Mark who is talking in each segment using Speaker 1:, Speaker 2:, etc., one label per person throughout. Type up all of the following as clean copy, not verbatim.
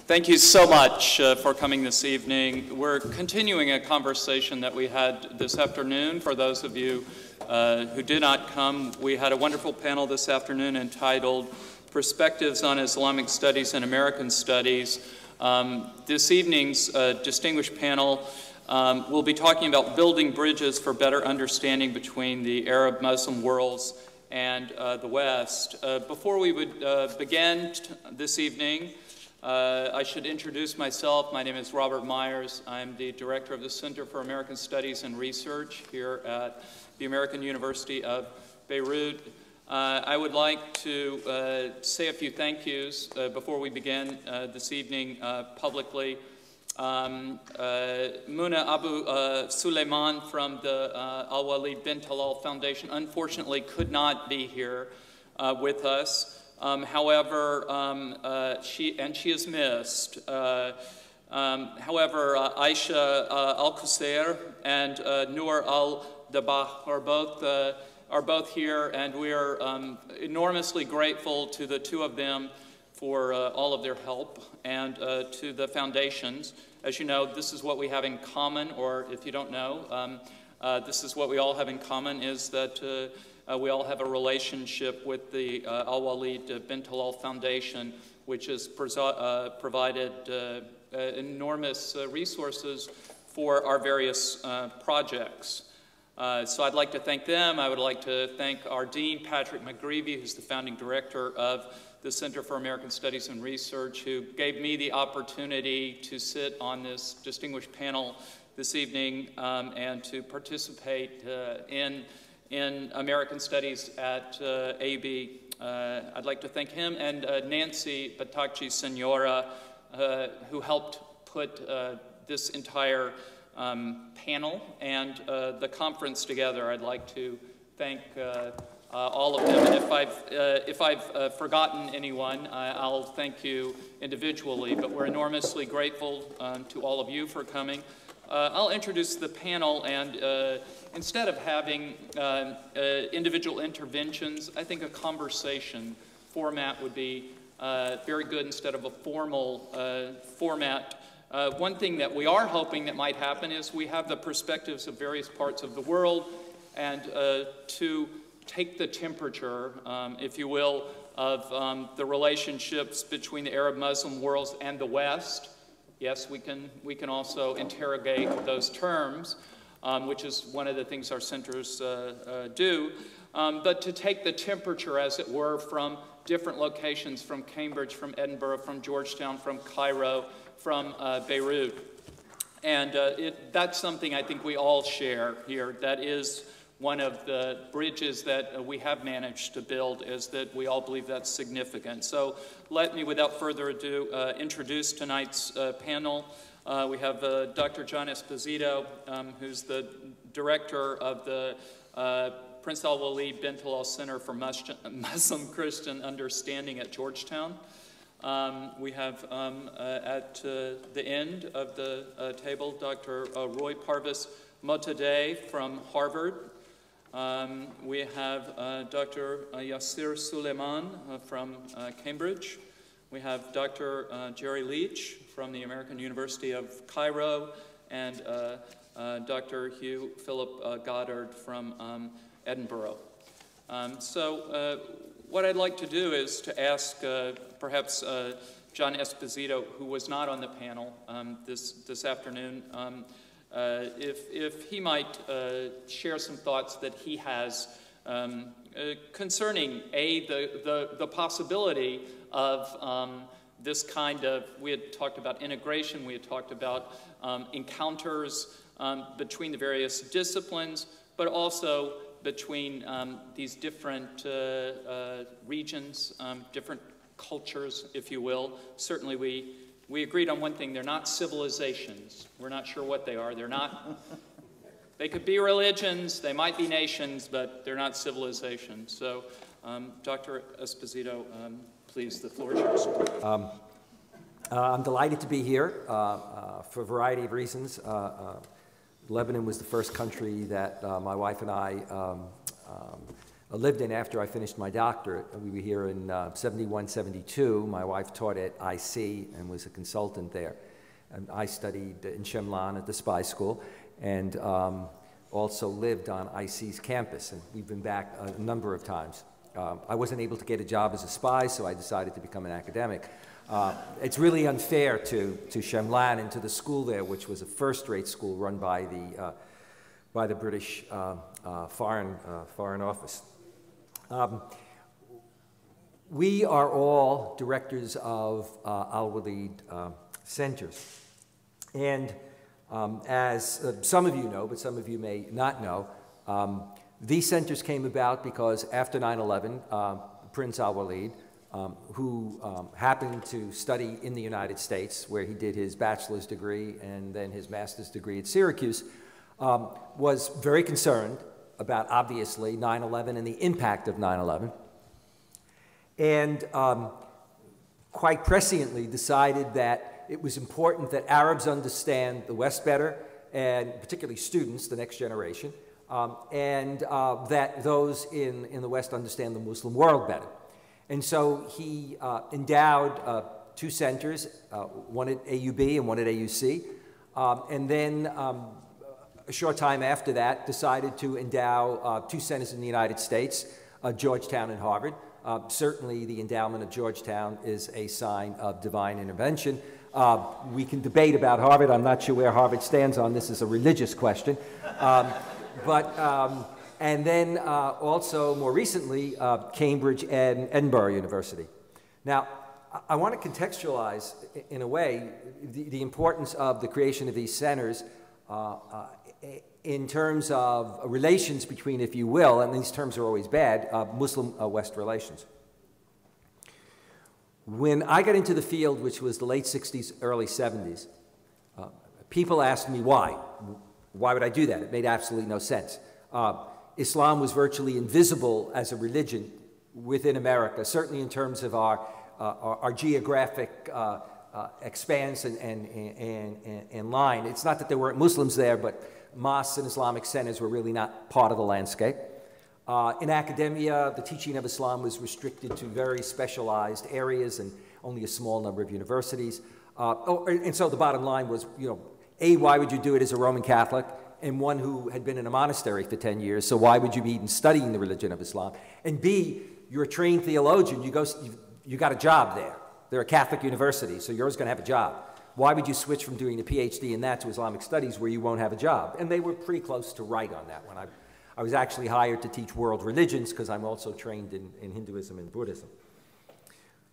Speaker 1: Thank you so much for coming this evening. We're continuing a conversation that we had this afternoon. For those of you who did not come, we had a wonderful panel this afternoon entitled Perspectives on Islamic Studies and American Studies. This evening's distinguished panel will be talking about building bridges for better understanding between the Arab-Muslim worlds and the West. Before we would begin this evening, I should introduce myself. My name is Robert Myers. I'm the director of the Center for American Studies and Research here at the American University of Beirut. I would like to say a few thank yous before we begin this evening publicly. Muna Abu Suleiman from the Alwaleed Bin Talal Foundation unfortunately could not be here with us. However, she is missed. However, Aisha Al-Qusair and Noor Al-Dabah are both here, and we are enormously grateful to the two of them for all of their help, and to the foundations. As you know, this is what we have in common, or if you don't know, this is what we all have in common, is that we all have a relationship with the Alwaleed Bin Talal Foundation, which has provided enormous resources for our various projects. So I'd like to thank them. I would like to thank our Dean, Patrick McGreevy, who's the founding director of the Center for American Studies and Research, who gave me the opportunity to sit on this distinguished panel this evening and to participate in American Studies at AB. I'd like to thank him and Nancy Batacci Senora, who helped put this entire panel and the conference together. I'd like to thank all of them. And if I've forgotten anyone, I'll thank you individually, but we're enormously grateful to all of you for coming. I'll introduce the panel, and instead of having individual interventions, I think a conversation format would be very good instead of a formal format. One thing that we are hoping that might happen is we have the perspectives of various parts of the world, and to take the temperature, if you will, of the relationships between the Arab-Muslim worlds and the West. Yes, we can also interrogate those terms, which is one of the things our centers do, but to take the temperature, as it were, from different locations, from Cambridge, from Edinburgh, from Georgetown, from Cairo, from Beirut. And that's something I think we all share here. That is one of the bridges that we have managed to build, is that we all believe that's significant. So let me, without further ado, introduce tonight's panel. We have Dr. John Esposito, who's the director of the Prince Alwaleed Bin Talal Center for Muslim-Christian Understanding at Georgetown. We have at the end of the table, Dr. Roy Parvis Motadeh from Harvard. We have Dr. Yasir Suleiman from Cambridge. We have Dr. Jerry Leach from the American University of Cairo, and Dr. Hugh Philip Goddard from Edinburgh. So what I'd like to do is to ask perhaps John Esposito, who was not on the panel this afternoon, if he might share some thoughts that he has concerning the possibility of this kind of, we had talked about integration, we had talked about encounters between the various disciplines, but also between these different regions, different cultures, if you will. Certainly we agreed on one thing: they're not civilizations. We're not sure what they are. They're not, they could be religions, they might be nations, but they're not civilizations. So, Dr. Esposito, please, the floor is yours.
Speaker 2: I'm delighted to be here for a variety of reasons. Lebanon was the first country that my wife and I lived in after I finished my doctorate. We were here in 71, 72. My wife taught at IC and was a consultant there. And I studied in Shemlan at the spy school and also lived on IC's campus. And we've been back a number of times. I wasn't able to get a job as a spy, so I decided to become an academic. It's really unfair to Shemlan and to the school there, which was a first-rate school run by the British Foreign Office. We are all directors of Alwaleed Centers. And as some of you know, but some of you may not know, these centers came about because after 9/11, Prince Alwaleed, who happened to study in the United States, where he did his bachelor's degree and then his master's degree at Syracuse, was very concerned about, obviously, 9/11 and the impact of 9/11, and quite presciently decided that it was important that Arabs understand the West better, and particularly students, the next generation, and that those in the West understand the Muslim world better. And so he endowed two centers, one at AUB and one at AUC, and then a short time after that decided to endow two centers in the United States, Georgetown and Harvard. Certainly the endowment of Georgetown is a sign of divine intervention. We can debate about Harvard. I'm not sure where Harvard stands on this. Is a religious question. And then also, more recently, Cambridge and Edinburgh University. Now, I want to contextualize, in a way, the importance of the creation of these centers in terms of relations between, if you will, and these terms are always bad, Muslim-West relations. When I got into the field, which was the late 60s, early 70s, people asked me why. Why would I do that? It made absolutely no sense. Islam was virtually invisible as a religion within America, certainly in terms of our geographic expanse and line. It's not that there weren't Muslims there, but mosques and Islamic centers were really not part of the landscape. In academia, the teaching of Islam was restricted to very specialized areas and only a small number of universities. And so the bottom line was, A, why would you do it as a Roman Catholic? And one who had been in a monastery for 10 years, so why would you be even studying the religion of Islam? And B, you're a trained theologian, you got a job there. They're a Catholic university, so you're always going to have a job. Why would you switch from doing a PhD in that to Islamic studies where you won't have a job? And they were pretty close to right on that one. I was actually hired to teach world religions because I'm also trained in Hinduism and Buddhism.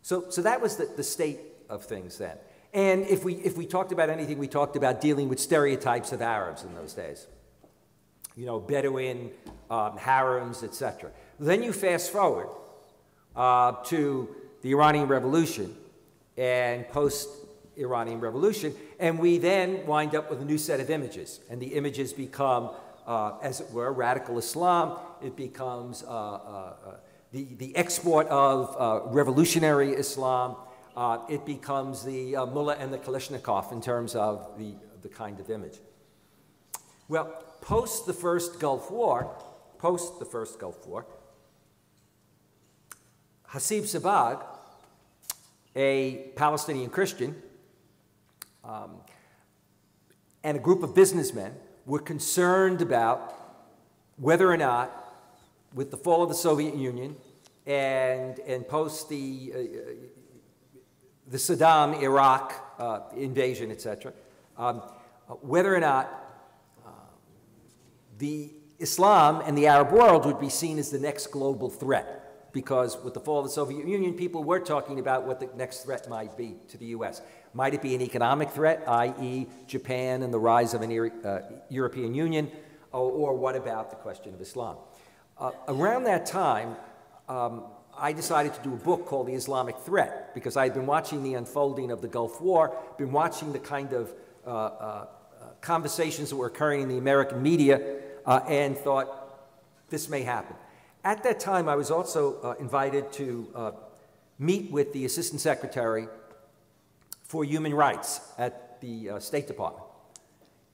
Speaker 2: So that was the state of things then. And if we talked about anything, we talked about dealing with stereotypes of Arabs in those days. Bedouin, harems, etc. Then you fast forward to the Iranian Revolution and post-Iranian Revolution, and we then wind up with a new set of images. And the images become, as it were, radical Islam. It becomes the export of revolutionary Islam. It becomes the mullah and the Kalashnikov in terms of the kind of image. Well, post the first Gulf War, Hasib Sabag, a Palestinian Christian, and a group of businessmen were concerned about whether or not, with the fall of the Soviet Union and post the Saddam Iraq invasion, etc., whether or not the Islam and the Arab world would be seen as the next global threat. Because with the fall of the Soviet Union, people were talking about what the next threat might be to the U.S. Might it be an economic threat, i.e. Japan and the rise of an European Union, or what about the question of Islam? Around that time, I decided to do a book called The Islamic Threat, because I had been watching the unfolding of the Gulf War, been watching the kind of conversations that were occurring in the American media, and thought, this may happen. At that time, I was also invited to meet with the Assistant Secretary for Human Rights at the State Department.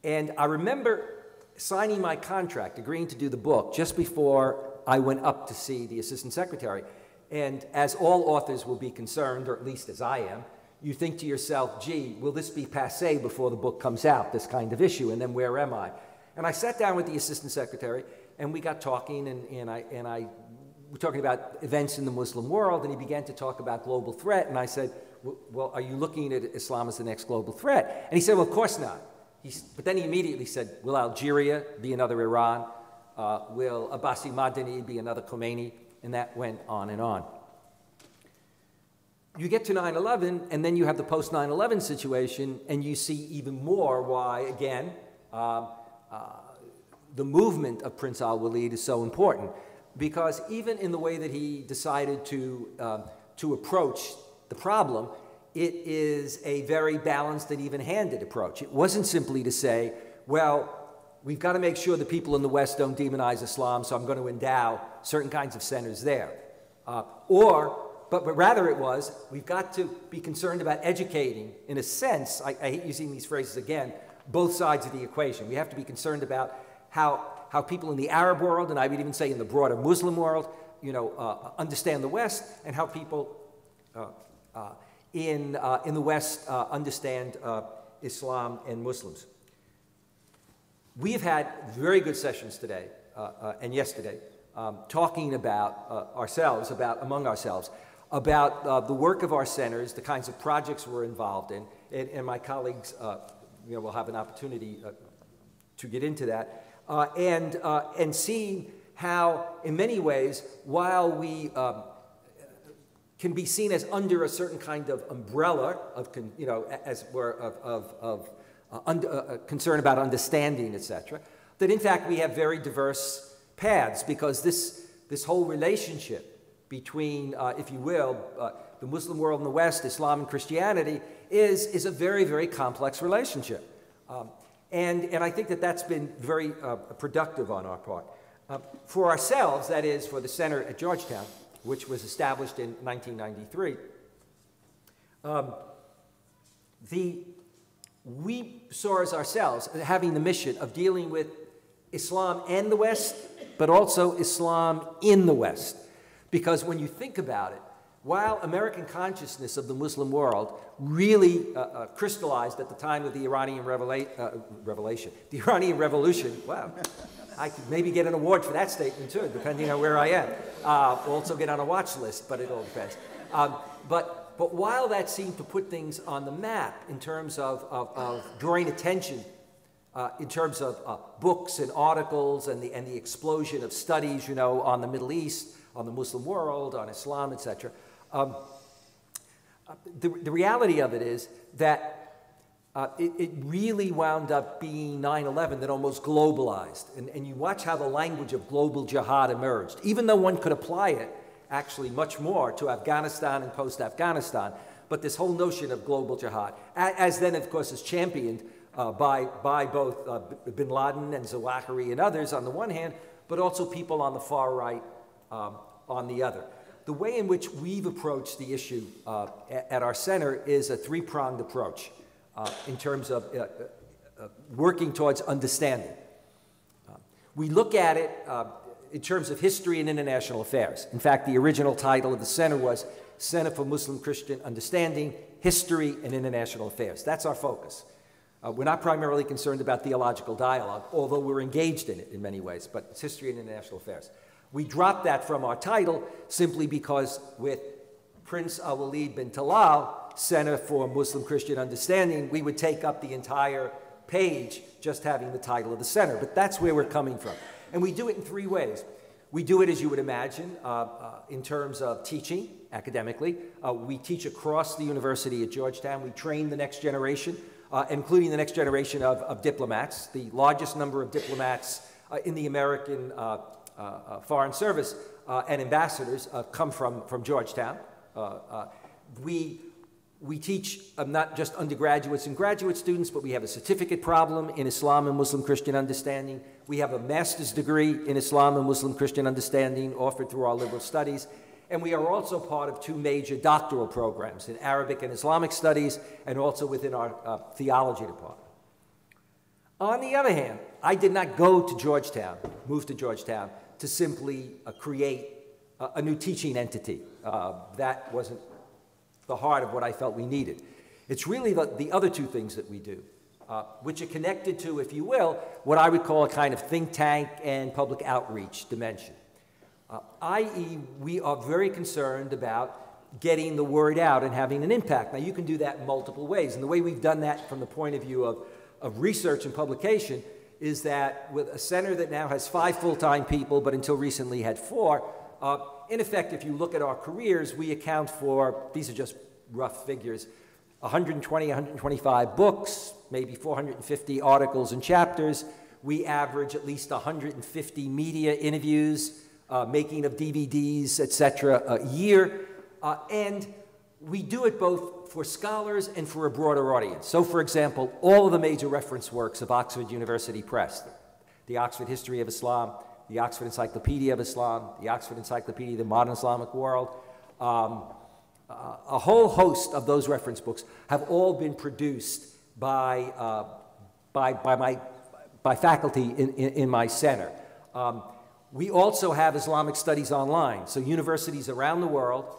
Speaker 2: And I remember signing my contract, agreeing to do the book, just before I went up to see the assistant secretary. And as all authors will be concerned, or at least as I am, you think to yourself, gee, will this be passé before the book comes out, this kind of issue, and then where am I? And I sat down with the assistant secretary, and we got talking, and I were talking about events in the Muslim world, and he began to talk about global threat, and I said, well, are you looking at Islam as the next global threat? And he said, well, of course not. But then he immediately said, will Algeria be another Iran? Will Abbasi Madani be another Khomeini? And that went on and on. You get to 9/11, and then you have the post-9/11 situation, and you see even more why, again, the movement of Prince Alwaleed is so important. Because even in the way that he decided to approach the problem, it is a very balanced and even-handed approach. It wasn't simply to say, well, we've got to make sure the people in the West don't demonize Islam, so I'm going to endow certain kinds of centers there. But rather it was, we've got to be concerned about educating, in a sense, I hate using these phrases again, both sides of the equation. We have to be concerned about how people in the Arab world, and I would even say in the broader Muslim world, understand the West, and how people in the West understand Islam and Muslims. We have had very good sessions today and yesterday talking about among ourselves, about the work of our centers, the kinds of projects we're involved in, and my colleagues will have an opportunity to get into that, and seeing how, in many ways, while we can be seen as under a certain kind of umbrella of, as we're of concern about understanding, etc., that in fact we have very diverse paths, because this whole relationship between, if you will, the Muslim world in the West, Islam and Christianity, is a very, very complex relationship. And I think that that's been very productive on our part. For ourselves, that is, for the center at Georgetown, which was established in 1993, we saw as ourselves having the mission of dealing with Islam and the West, but also Islam in the West. Because when you think about it, while American consciousness of the Muslim world really crystallized at the time of the Iranian Revolution, wow, I could maybe get an award for that statement too, depending on where I am. Also get on a watch list, but it all depends. But while that seemed to put things on the map in terms of drawing attention, in terms of books and articles and the explosion of studies, on the Middle East, on the Muslim world, on Islam, etc., the reality of it is that it really wound up being 9/11 that almost globalized. And you watch how the language of global jihad emerged, even though one could apply it actually much more to Afghanistan and post-Afghanistan. But this whole notion of global jihad, as then, of course, is championed by both bin Laden and Zawahiri and others on the one hand, but also people on the far right on the other. The way in which we've approached the issue at our center is a three-pronged approach in terms of working towards understanding. We look at it in terms of history and international affairs. In fact, the original title of the center was Center for Muslim-Christian Understanding, History and International Affairs. That's our focus. We're not primarily concerned about theological dialogue, although we're engaged in it in many ways, but it's history and international affairs. We dropped that from our title simply because with Prince Alwaleed Bin Talal Center for Muslim-Christian Understanding, we would take up the entire page just having the title of the center. But that's where we're coming from. And we do it in three ways. We do it, as you would imagine, in terms of teaching academically. We teach across the university at Georgetown. We train the next generation, including the next generation of diplomats. The largest number of diplomats in the American Foreign Service and ambassadors come from Georgetown. We teach not just undergraduates and graduate students, but we have a certificate problem in Islam and Muslim-Christian understanding. We have a master's degree in Islam and Muslim-Christian understanding offered through our liberal studies. And we are also part of two major doctoral programs in Arabic and Islamic studies, and also within our theology department. On the other hand, I did not go to Georgetown, move to Georgetown, to simply create a new teaching entity. That wasn't the heart of what I felt we needed. It's really the other two things that we do, which are connected to, if you will, what I would call a kind of think tank and public outreach dimension. I.e., we are very concerned about getting the word out and having an impact. Now, you can do that in multiple ways, and the way we've done that from the point of view of research and publication is that with a center that now has 5 full-time people, but until recently had 4, in effect, if you look at our careers, we account for, these are just rough figures, 120, 125 books, maybe 450 articles and chapters. We average at least 150 media interviews, making of DVDs, etc., a year. And we do it both for scholars and for a broader audience. So, for example, all of the major reference works of Oxford University Press, the Oxford History of Islam, the Oxford Encyclopedia of Islam, the Oxford Encyclopedia of the Modern Islamic World, a whole host of those reference books have all been produced by faculty in my center. We also have Islamic studies online, so universities around the world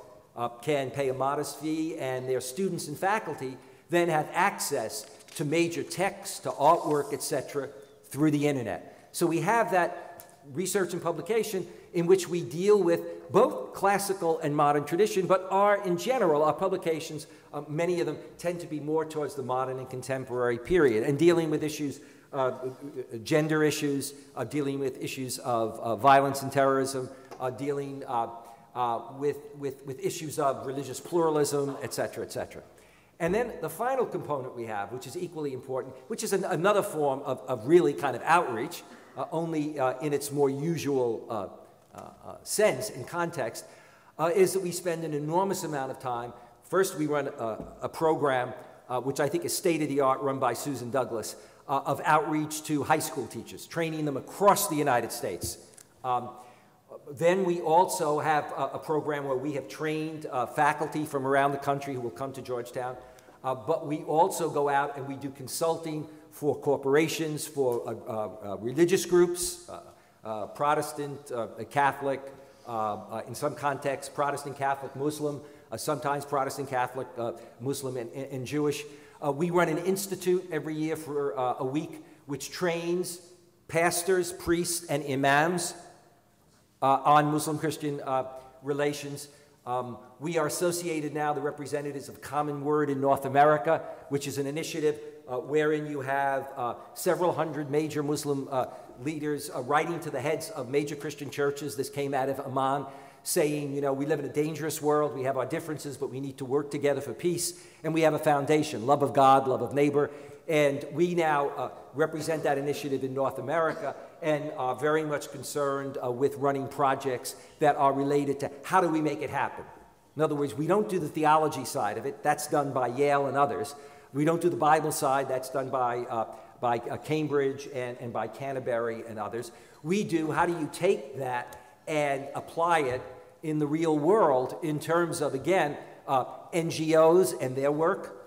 Speaker 2: can pay a modest fee, and their students and faculty then have access to major texts, to artwork, etc., through the internet. So we have that research and publication in which we deal with both classical and modern tradition, but in general, our publications, many of them tend to be more towards the modern and contemporary period, and dealing with issues, gender issues, dealing with issues of violence and terrorism, dealing with issues of religious pluralism, etc., etc. And then the final component we have, which is equally important, which is another form of really kind of outreach, only in its more usual sense and context, is that we spend an enormous amount of time. First, we run a program, which I think is state-of-the-art, run by Susan Douglas, of outreach to high school teachers, training them across the United States. Then we also have a program where we have trained faculty from around the country who will come to Georgetown, but we also go out and we do consulting for corporations, for religious groups, Protestant, Catholic, in some contexts, Protestant, Catholic, Muslim, sometimes Protestant, Catholic, Muslim, and Jewish. We run an institute every year for a week which trains pastors, priests, and imams on Muslim-Christian relations. We are associated now, the representatives of Common Word in North America, which is an initiative wherein you have several hundred major Muslim leaders writing to the heads of major Christian churches. This came out of Amman, saying, you know, we live in a dangerous world, we have our differences, but we need to work together for peace, and we have a foundation, love of God, love of neighbor, and we now represent that initiative in North America and are very much concerned with running projects that are related to how do we make it happen. In other words, we don't do the theology side of it, that's done by Yale and others. We don't do the Bible side, that's done by Cambridge and by Canterbury and others. We do, how do you take that and apply it in the real world in terms of, again, NGOs and their work,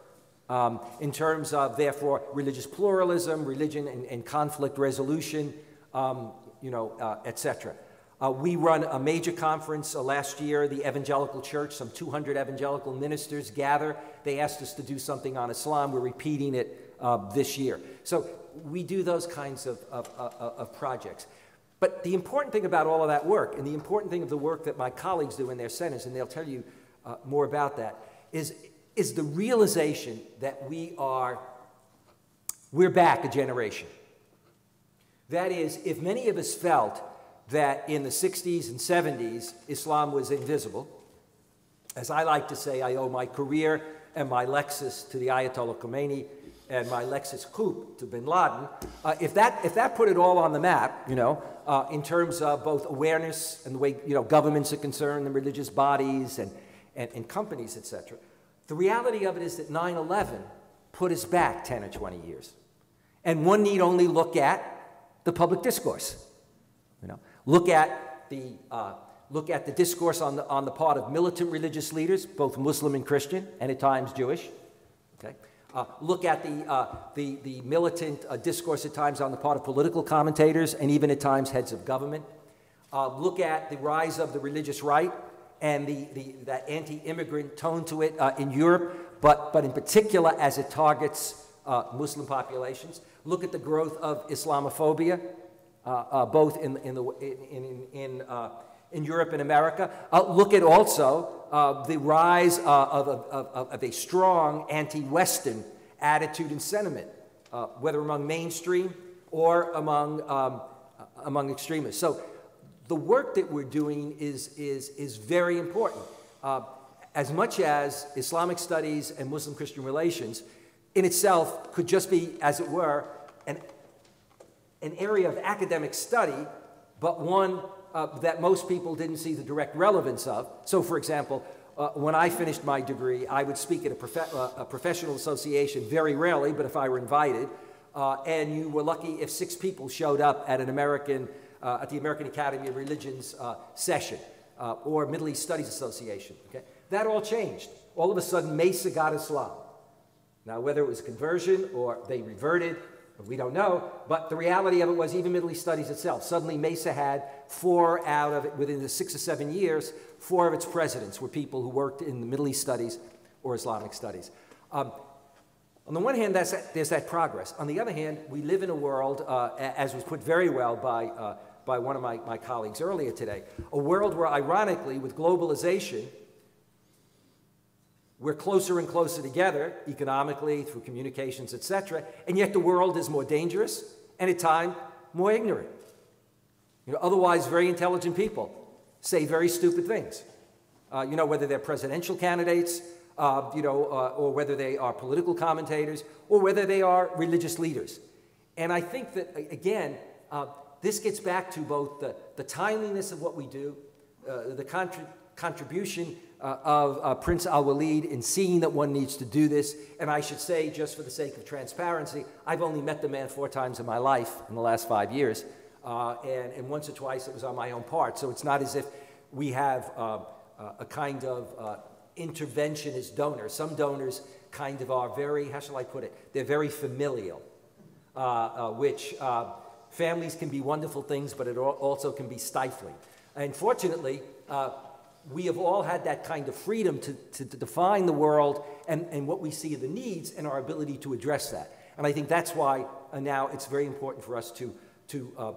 Speaker 2: in terms of, therefore, religious pluralism, religion and conflict resolution, etc. We run a major conference last year, the Evangelical Church, some 200 evangelical ministers gather. They asked us to do something on Islam. We're repeating it this year. So we do those kinds of projects. But the important thing about all of that work, and the important thing of the work that my colleagues do in their centers, and they'll tell you more about that, is the realization that we're back a generation. That is, if many of us felt that in the 60s and 70s, Islam was invisible, as I like to say, I owe my career and my Lexus to the Ayatollah Khomeini and my Lexus coupe to bin Laden, if that put it all on the map, in terms of both awareness and the way governments are concerned, and religious bodies and companies, etc. The reality of it is that 9/11 put us back 10 or 20 years. And one need only look at the public discourse. Look at the discourse on the part of militant religious leaders, both Muslim and Christian, and at times Jewish. Okay? Look at the militant discourse at times on the part of political commentators and even at times heads of government. look at the rise of the religious right and that anti-immigrant tone to it in Europe, but in particular as it targets Muslim populations. Look at the growth of Islamophobia, both in Europe and America. Look at also the rise of a strong anti-Western attitude and sentiment, whether among mainstream or among extremists. So the work that we're doing is very important. As much as Islamic studies and Muslim-Christian relations in itself could just be, as it were, an area of academic study, but one that most people didn't see the direct relevance of. So, for example, when I finished my degree, I would speak at a professional association, very rarely, but if I were invited, and you were lucky if 6 people showed up at the American Academy of Religions session, or Middle East Studies Association. Okay? That all changed. All of a sudden, Mesa got Islam. Now, whether it was conversion or they reverted, we don't know, but the reality of it was even Middle East Studies itself. Suddenly, Mesa had 4 out of it, within the 6 or 7 years, 4 of its presidents were people who worked in the Middle East Studies or Islamic Studies. On the one hand, there's that progress. On the other hand, we live in a world, as was put very well by one of my colleagues earlier today, a world where, ironically, with globalization, we're closer and closer together, economically, through communications, etc., and yet the world is more dangerous and, at times, more ignorant. You know, otherwise, very intelligent people say very stupid things. You know, whether they're presidential candidates, or whether they are political commentators, or whether they are religious leaders. And I think that, again, this gets back to both the timeliness of what we do, the contribution of Prince Alwaleed in seeing that one needs to do this. And I should say, just for the sake of transparency, I've only met the man 4 times in my life in the last 5 years. And once or twice it was on my own part. So it's not as if we have a kind of interventionist donor. Some donors kind of are very, how shall I put it, they're very familial, which families can be wonderful things, but it also can be stifling. And fortunately, we have all had that kind of freedom to define the world and what we see are the needs and our ability to address that. And I think that's why now it's very important for us to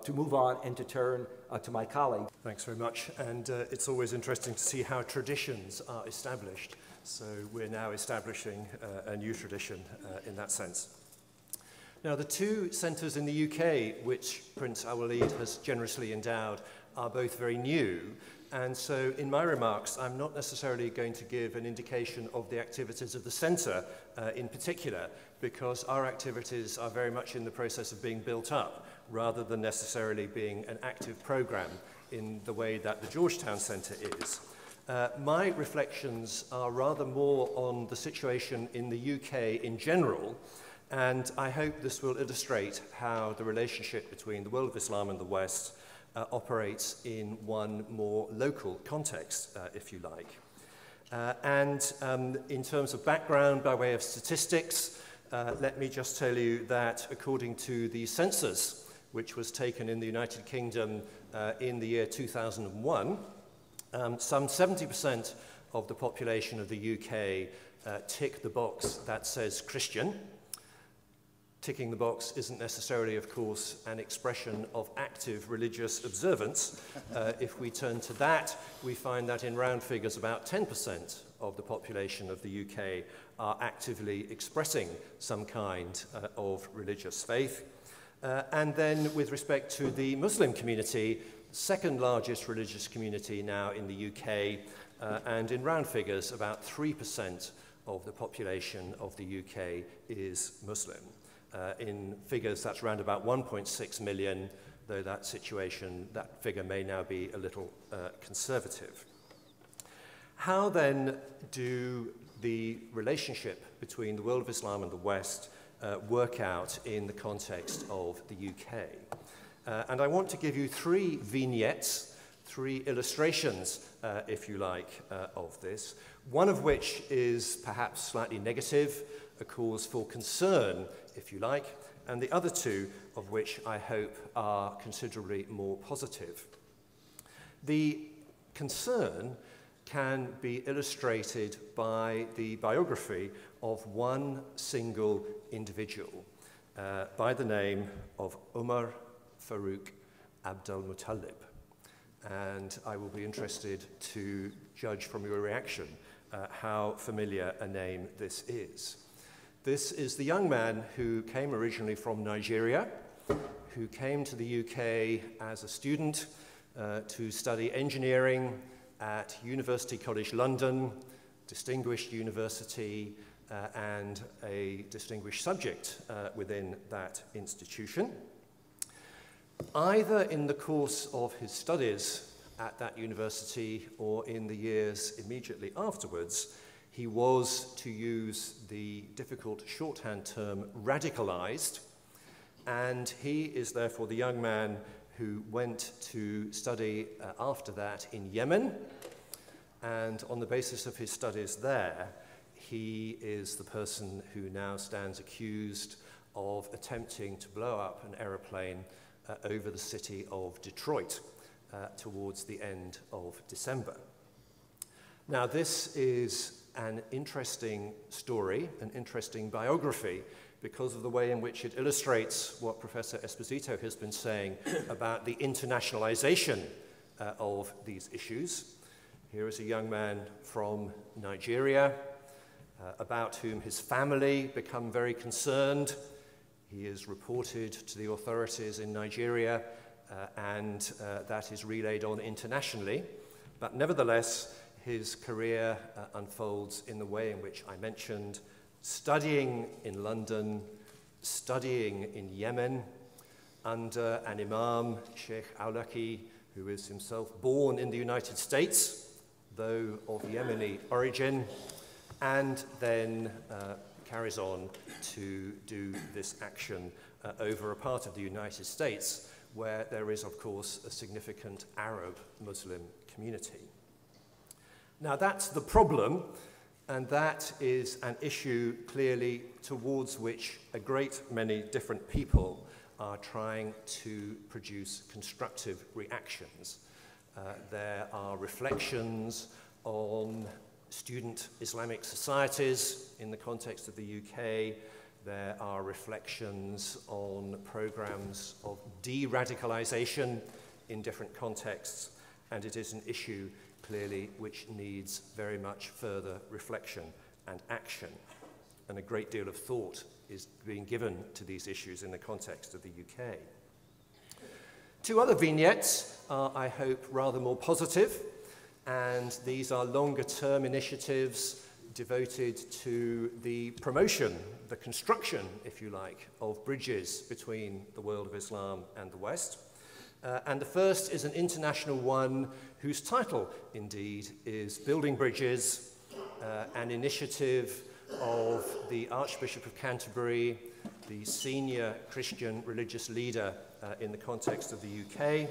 Speaker 2: move on and to turn to my colleague.
Speaker 3: Thanks very much. And it's always interesting to see how traditions are established. So we're now establishing a new tradition in that sense. Now, the 2 centres in the UK, which Prince Alwaleed has generously endowed, are both very new. And so in my remarks, I'm not necessarily going to give an indication of the activities of the centre in particular, because our activities are very much in the process of being built up, rather than necessarily being an active programme in the way that the Georgetown Centre is. My reflections are rather more on the situation in the UK in general, and I hope this will illustrate how the relationship between the world of Islam and the West operates in one more local context, if you like. In terms of background, by way of statistics, let me just tell you that according to the census, which was taken in the United Kingdom in the year 2001, some 70% of the population of the UK tick the box that says Christian. Ticking the box isn't necessarily, of course, an expression of active religious observance. If we turn to that, we find that in round figures, about 10% of the population of the UK are actively expressing some kind of religious faith. And then with respect to the Muslim community, second largest religious community now in the UK, and in round figures, about 3% of the population of the UK is Muslim. In figures, that's around about 1.6 million, though that figure may now be a little conservative. How then do the relationship between the world of Islam and the West work out in the context of the UK? And I want to give you 3 vignettes, 3 illustrations, if you like, of this, one of which is perhaps slightly negative, a cause for concern, if you like, and the other 2 of which I hope are considerably more positive. The concern can be illustrated by the biography of one single individual by the name of Umar Farouk Abdul Muttalib. And I will be interested to judge from your reaction how familiar a name this is. This is the young man who came originally from Nigeria, who came to the UK as a student to study engineering at University College London, distinguished university, and a distinguished subject within that institution. Either in the course of his studies at that university or in the years immediately afterwards, he was, to use the difficult shorthand term, radicalized, and he is therefore the young man who went to study after that in Yemen, and on the basis of his studies there, he is the person who now stands accused of attempting to blow up an aeroplane over the city of Detroit towards the end of December. Now, this is an interesting story, an interesting biography, because of the way in which it illustrates what Professor Esposito has been saying about the internationalization of these issues. Here is a young man from Nigeria, about whom his family become very concerned. He is reported to the authorities in Nigeria, and that is relayed on internationally. But nevertheless, his career unfolds in the way in which I mentioned, studying in London, studying in Yemen, under an imam, Sheikh Awlaki, who is himself born in the United States, though of Yemeni origin, and then carries on to do this action over a part of the United States where there is, of course, a significant Arab Muslim community. Now, that's the problem, and that is an issue clearly towards which a great many different people are trying to produce constructive reactions. There are reflections on student Islamic societies in the context of the UK. There are reflections on programs of de-radicalization in different contexts, and it is an issue clearly which needs very much further reflection and action. And a great deal of thought is being given to these issues in the context of the UK. Two other vignettes are, I hope, rather more positive, and these are longer-term initiatives devoted to the promotion, the construction, if you like, of bridges between the world of Islam and the West. And the first is an international one whose title, indeed, is Building Bridges, an initiative of the Archbishop of Canterbury, the senior Christian religious leader in the context of the UK,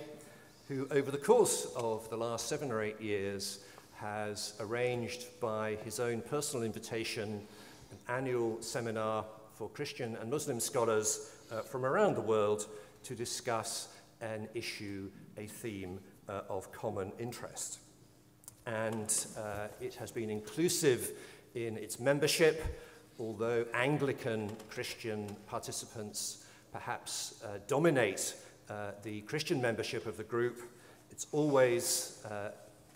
Speaker 3: who over the course of the last 7 or 8 years has arranged by his own personal invitation an annual seminar for Christian and Muslim scholars from around the world to discuss an issue, a theme of common interest. And it has been inclusive in its membership, although Anglican Christian participants perhaps dominate the Christian membership of the group. It's always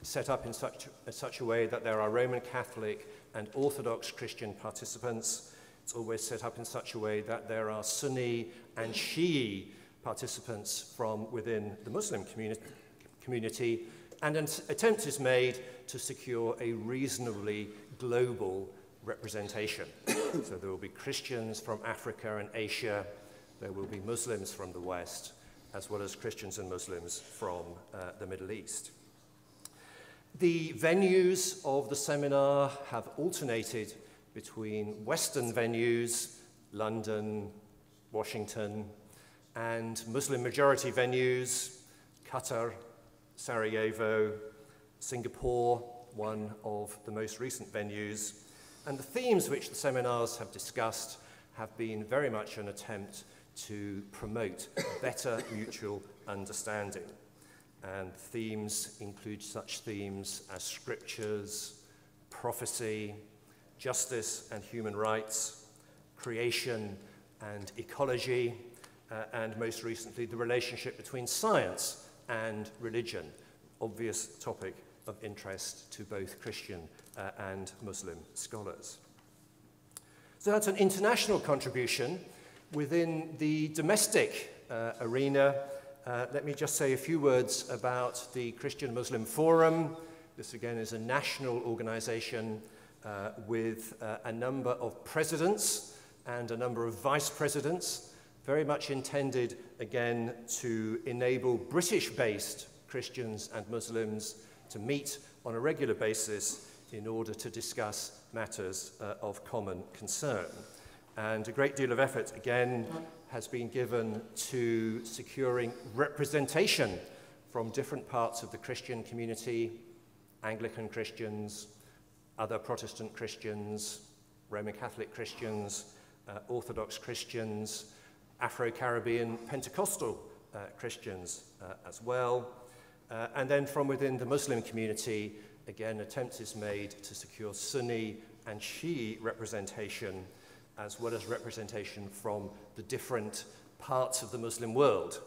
Speaker 3: set up in such a way that there are Roman Catholic and Orthodox Christian participants. It's always set up in such a way that there are Sunni and Shi'i participants from within the Muslim community, and an attempt is made to secure a reasonably global representation. So there will be Christians from Africa and Asia, there will be Muslims from the West, as well as Christians and Muslims from the Middle East. The venues of the seminar have alternated between Western venues, London, Washington, and Muslim majority venues, Qatar, Sarajevo, Singapore, one of the most recent venues. And the themes which the seminars have discussed have been very much an attempt to promote better mutual understanding. and themes include such themes as scriptures, prophecy, justice and human rights, creation and ecology, and most recently the relationship between science and religion, obvious topic of interest to both Christian and Muslim scholars. So that's an international contribution. Within the domestic arena, let me just say a few words about the Christian-Muslim Forum. This again is a national organization with a number of presidents and a number of vice presidents, very much intended again to enable British-based Christians and Muslims to meet on a regular basis in order to discuss matters of common concern. And a great deal of effort, again, has been given to securing representation from different parts of the Christian community, Anglican Christians, other Protestant Christians, Roman Catholic Christians, Orthodox Christians, Afro-Caribbean Pentecostal Christians as well. And then from within the Muslim community, again, attempts is made to secure Sunni and Shi'i representation, as well as representation from the different parts of the Muslim world.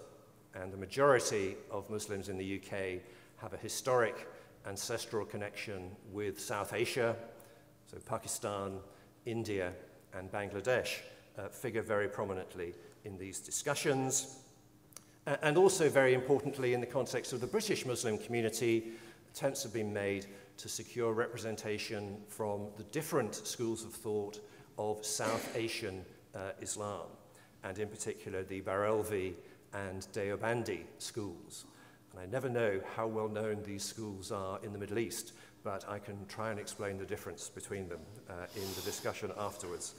Speaker 3: And the majority of Muslims in the UK have a historic ancestral connection with South Asia, so Pakistan, India, and Bangladesh figure very prominently in these discussions. And also, very importantly, in the context of the British Muslim community, attempts have been made to secure representation from the different schools of thought of South Asian Islam, and in particular the Barelvi and Deobandi schools. And I never know how well known these schools are in the Middle East, but I can try and explain the difference between them in the discussion afterwards,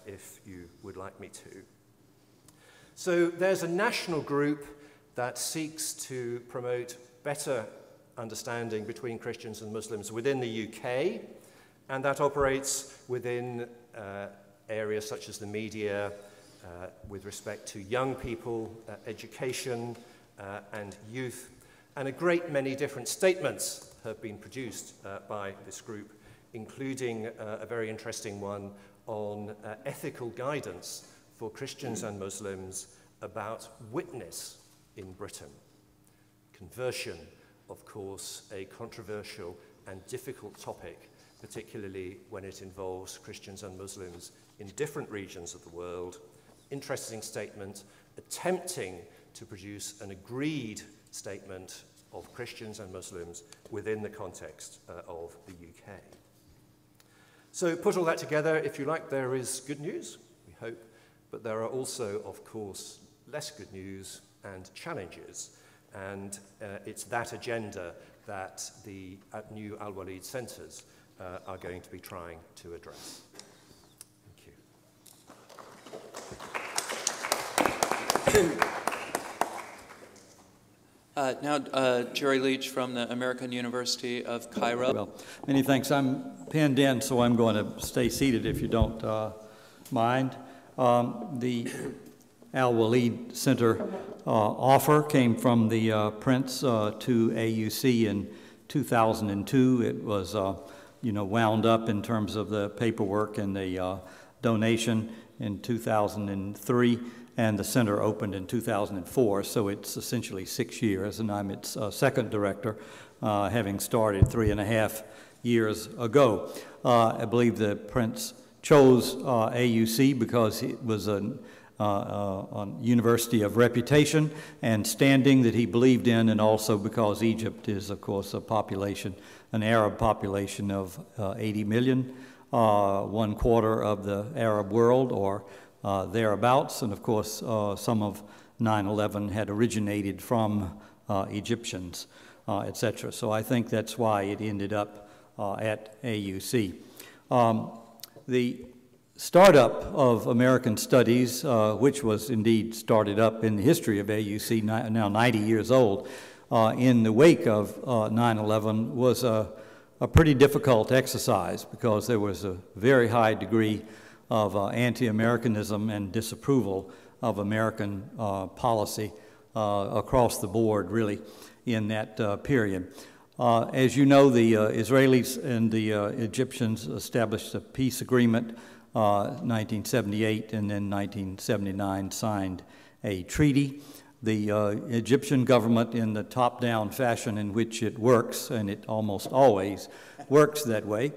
Speaker 3: if you would like me to. So there's a national group that seeks to promote better understanding between Christians and Muslims within the UK, and that operates within areas such as the media, with respect to young people, education, and youth. And a great many different statements have been produced by this group, including a very interesting one on ethical guidance for Christians and Muslims about witness in Britain. Conversion, of course, a controversial and difficult topic, particularly when it involves Christians and Muslims in different regions of the world. Interesting statement, attempting to produce an agreed statement of Christians and Muslims within the context of the UK. So put all that together, if you like, there is good news, we hope, but there are also, of course, less good news and challenges, and it's that agenda that the new Alwaleed Centers are going to be trying to address. Thank you.
Speaker 1: Now, Jerry Leach from the American University of Cairo.
Speaker 4: Well, many thanks. I'm pinned in, so I'm going to stay seated if you don't mind. The Alwaleed Center offer came from the Prince to AUC in 2002. It was, wound up in terms of the paperwork and the donation in 2003. And the center opened in 2004, so it's essentially 6 years, and I'm its second director, having started 3.5 years ago. I believe the Prince chose AUC because it was a university of reputation and standing that he believed in, and also because Egypt is, of course, a population, an Arab population of 80 million, 1/4 of the Arab world, or thereabouts, and of course some of 9/11 had originated from Egyptians, etc. So I think that's why it ended up at AUC. The startup of American Studies, which was indeed started up in the history of AUC, now 90 years old, in the wake of 9/11 was a pretty difficult exercise, because there was a very high degree of anti-Americanism and disapproval of American policy across the board, really, in that period. As you know, the Israelis and the Egyptians established a peace agreement 1978, and then 1979 signed a treaty. The Egyptian government, in the top-down fashion in which it works, and it almost always works that way,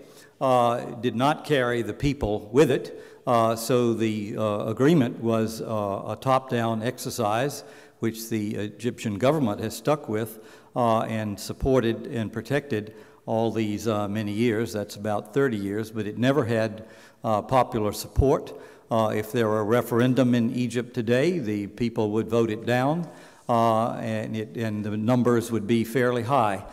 Speaker 4: did not carry the people with it. So the agreement was a top-down exercise, which the Egyptian government has stuck with and supported and protected all these many years. That's about 30 years, but it never had popular support. If there were a referendum in Egypt today, the people would vote it down, and the numbers would be fairly high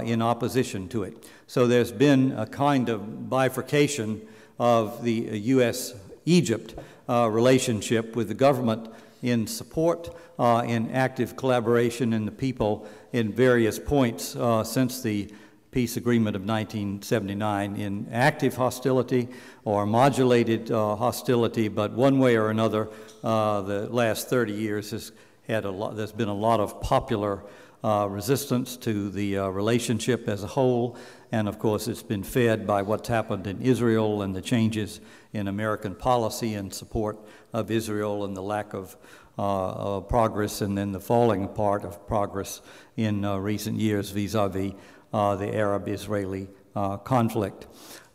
Speaker 4: in opposition to it. So there's been a kind of bifurcation of the U.S.-Egypt relationship, with the government in support, in active collaboration, and the people in various points since the peace agreement of 1979 in active hostility or modulated hostility, but one way or another, the last 30 years has had there's been a lot of popular resistance to the relationship as a whole, and of course it's been fed by what's happened in Israel and the changes in American policy in support of Israel and the lack of progress, and then the falling apart of progress in recent years vis-a-vis the Arab-Israeli conflict.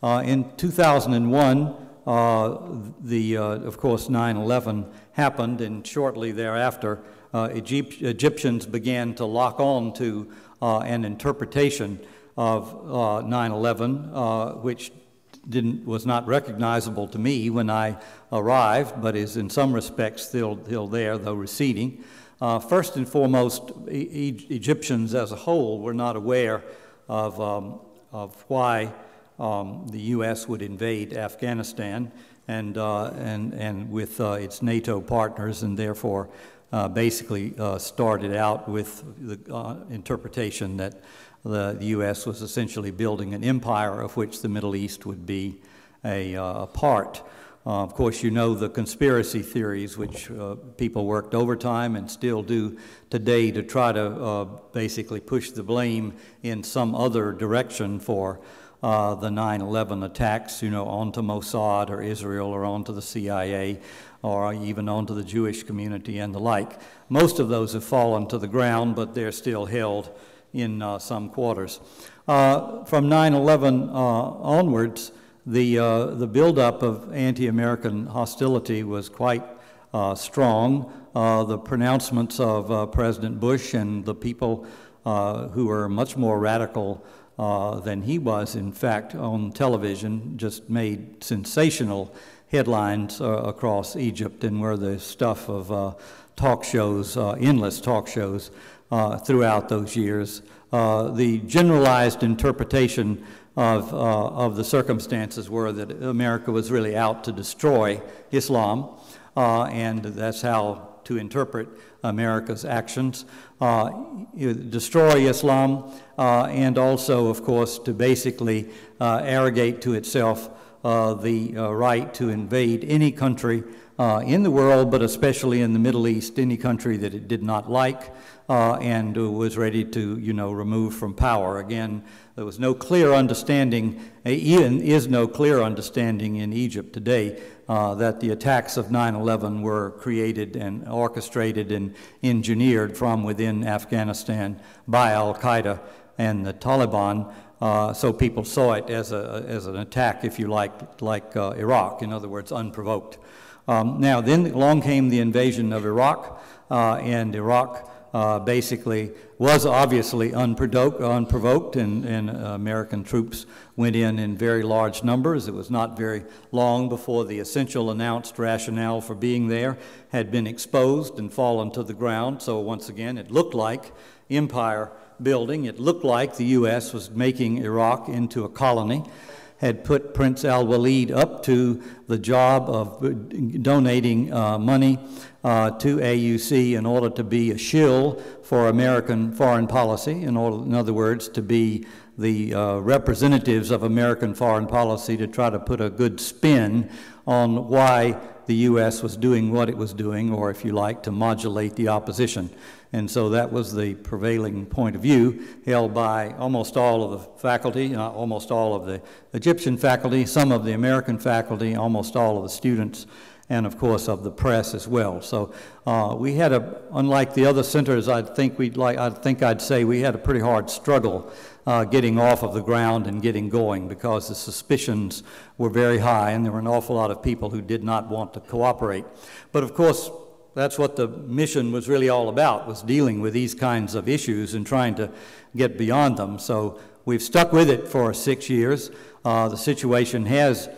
Speaker 4: In 2001, of course, 9/11 happened, and shortly thereafter, Egyptians began to lock on to an interpretation of 9/11, which was not recognizable to me when I arrived, but is in some respects still there, though receding. First and foremost, Egyptians as a whole were not aware of why the U.S. would invade Afghanistan and with its NATO partners, and therefore basically started out with the interpretation that the U.S. was essentially building an empire of which the Middle East would be a part. Of course, you know the conspiracy theories, which people worked overtime and still do today to try to basically push the blame in some other direction for the 9/11 attacks, you know, onto Mossad or Israel or onto the CIA or even onto the Jewish community and the like. Most of those have fallen to the ground, but they're still held in some quarters. From 9/11 onwards, the buildup of anti-American hostility was quite strong. The pronouncements of President Bush and the people who were much more radical than he was, in fact, on television, just made sensational headlines across Egypt, and were the stuff of talk shows, endless talk shows throughout those years. The generalized interpretation of the circumstances were that America was really out to destroy Islam, and that's how to interpret America's actions. Destroy Islam, and also, of course, to basically arrogate to itself the right to invade any country in the world, but especially in the Middle East, any country that it did not like, and was ready to, you know, remove from power. Again, there was no clear understanding, even is no clear understanding in Egypt today that the attacks of 9/11 were created and orchestrated and engineered from within Afghanistan by Al-Qaeda and the Taliban. So people saw it as an attack, if you like Iraq, in other words, unprovoked. Now, then along came the invasion of Iraq, and Iraq basically was obviously unprovoked, and American troops went in very large numbers. It was not very long before the essential announced rationale for being there had been exposed and fallen to the ground. So once again, it looked like empire building. It looked like the U.S. was making Iraq into a colony, had put Prince Alwaleed up to the job of donating money to AUC in order to be a shill for American foreign policy, in other words, to be the representatives of American foreign policy, to try to put a good spin on why the U.S. was doing what it was doing, or if you like, to modulate the opposition. And so that was the prevailing point of view held by almost all of the faculty, almost all of the Egyptian faculty, some of the American faculty, almost all of the students, and of course of the press as well. So we had unlike the other centers, I think I'd say we had a pretty hard struggle getting off of the ground and getting going, because the suspicions were very high and there were an awful lot of people who did not want to cooperate. But of course, that's what the mission was really all about, was dealing with these kinds of issues and trying to get beyond them. So we've stuck with it for 6 years. The situation has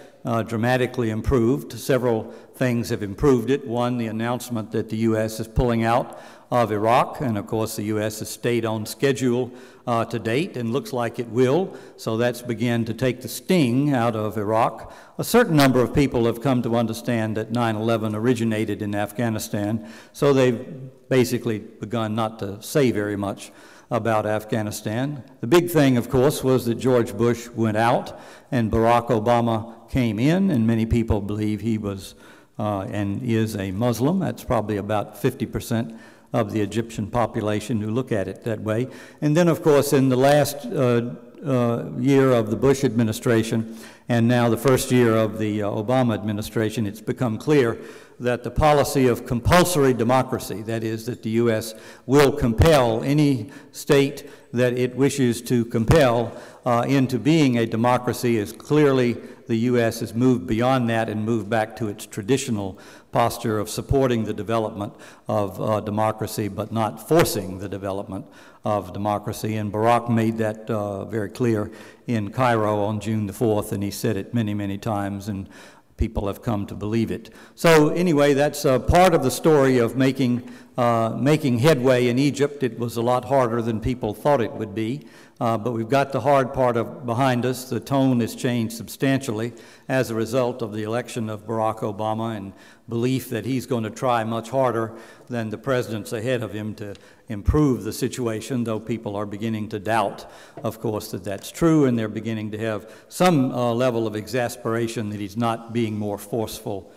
Speaker 4: dramatically improved. Several things have improved it. One, the announcement that the U.S. is pulling out of Iraq, and of course the U.S. has stayed on schedule to date and looks like it will, so that's begun to take the sting out of Iraq. A certain number of people have come to understand that 9/11 originated in Afghanistan, so they've basically begun not to say very much about Afghanistan. The big thing, of course, was that George Bush went out and Barack Obama came in, and many people believe he was and is a Muslim. That's probably about 50% of the Egyptian population who look at it that way. And then, of course, in the last year of the Bush administration, and now the first year of the Obama administration, it's become clear that the policy of compulsory democracy, that is, that the U.S. will compel any state that it wishes to compel into being a democracy, is clearly the U.S. has moved beyond that and moved back to its traditional posture of supporting the development of democracy, but not forcing the development of democracy. And Barack made that very clear in Cairo on June the 4th, and he said it many, many times, and people have come to believe it. So anyway, that's part of the story of making headway in Egypt. It was a lot harder than people thought it would be. But we've got the hard part behind us. The tone has changed substantially as a result of the election of Barack Obama and belief that he's going to try much harder than the presidents ahead of him to improve the situation, though people are beginning to doubt, of course, that that's true, and they're beginning to have some level of exasperation that he's not being more forceful